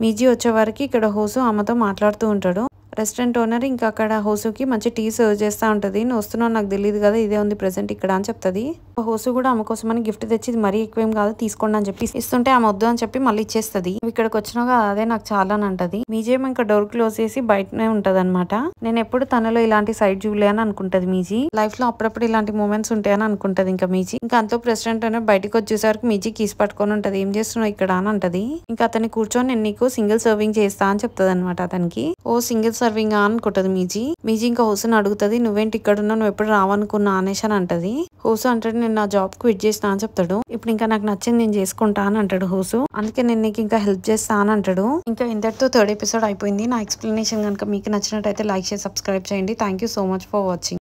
మీజీ వచ్చే వరకు ఇక్కడ హోసు ఆమెతో మాట్లాడుతూ ఉంటాడు. రెస్టారెంట్ ఓనర్ ఇంకా అక్కడ హోసుకి మంచి టీ సర్వ్ చేస్తూ ఉంటుంది. నువ్వు వస్తున్నావు నాకు తెలియదు కదా ఇదే ఉంది ప్రెసెంట్ ఇక్కడ అని చెప్తుంది. హోసు కూడా ఆమె కోసమని గిఫ్ట్ తెచ్చి ఇది మరీ ఎక్కువేం కాదు తీసుకోండి అని చెప్పి ఇస్తుంటే ఆమె వద్దు అని చెప్పి మళ్ళీ ఇచ్చేస్తుంది. ఇక్కడికి వచ్చినాక అదే నాకు చాలా అని అంటది. మీజేమో ఇంకా డోర్ క్లోజ్ చేసి బయటనే ఉంటది అనమాట. నేను ఎప్పుడు తనలో ఇలాంటి సైడ్ చూడలే అని అనుకుంటది మీజీ. లైఫ్ లో అప్పుడప్పుడు ఇలాంటి మూమెంట్స్ ఉంటాయని అనుకుంటది ఇంకా మీజీ. ఇంకా అంతో ప్రెసిడెంట్ ఓనర్ బయటకు వచ్చేసరికి మీజీ కీస్ పట్టుకొని ఉంటది. ఏం చేస్తున్నావు ఇక్కడ అని అంటది. ఇంకా అతన్ని కూర్చొని నేను నీకు సింగిల్ సర్వింగ్ చేస్తా అని చెప్తుంది అనమాట అతనికి. ఓ సింగిల్ సర్వింగ్ అనుకుంటది మీజీ. మీజీ ఇంకా హోసుని అడుగుతుంది నువ్వేంటి ఇక్కడ ఉన్నా నువ్వు ఎప్పుడు రావనుకున్నా అనేసి అని అంటది. హోసు అంటాడు నేను నా జాబ్ క్విట్ చేస్తా అని చెప్తాడు. ఇప్పుడు ఇంకా నాకు నచ్చింది నేను చేసుకుంటా అని అంటాడు హోసు. అందుకే నేను నీకు ఇంకా హెల్ప్ చేస్తా అని అంటాడు. ఇంకా ఇంతటితో థర్డ్ ఎపిసోడ్ అయిపోయింది. నా ఎక్స్ప్లెనేషన్ కనుక మీకు నచ్చినట్టయితే లైక్ చేసి సబ్స్క్రైబ్ చేయండి. Thank you so much for watching.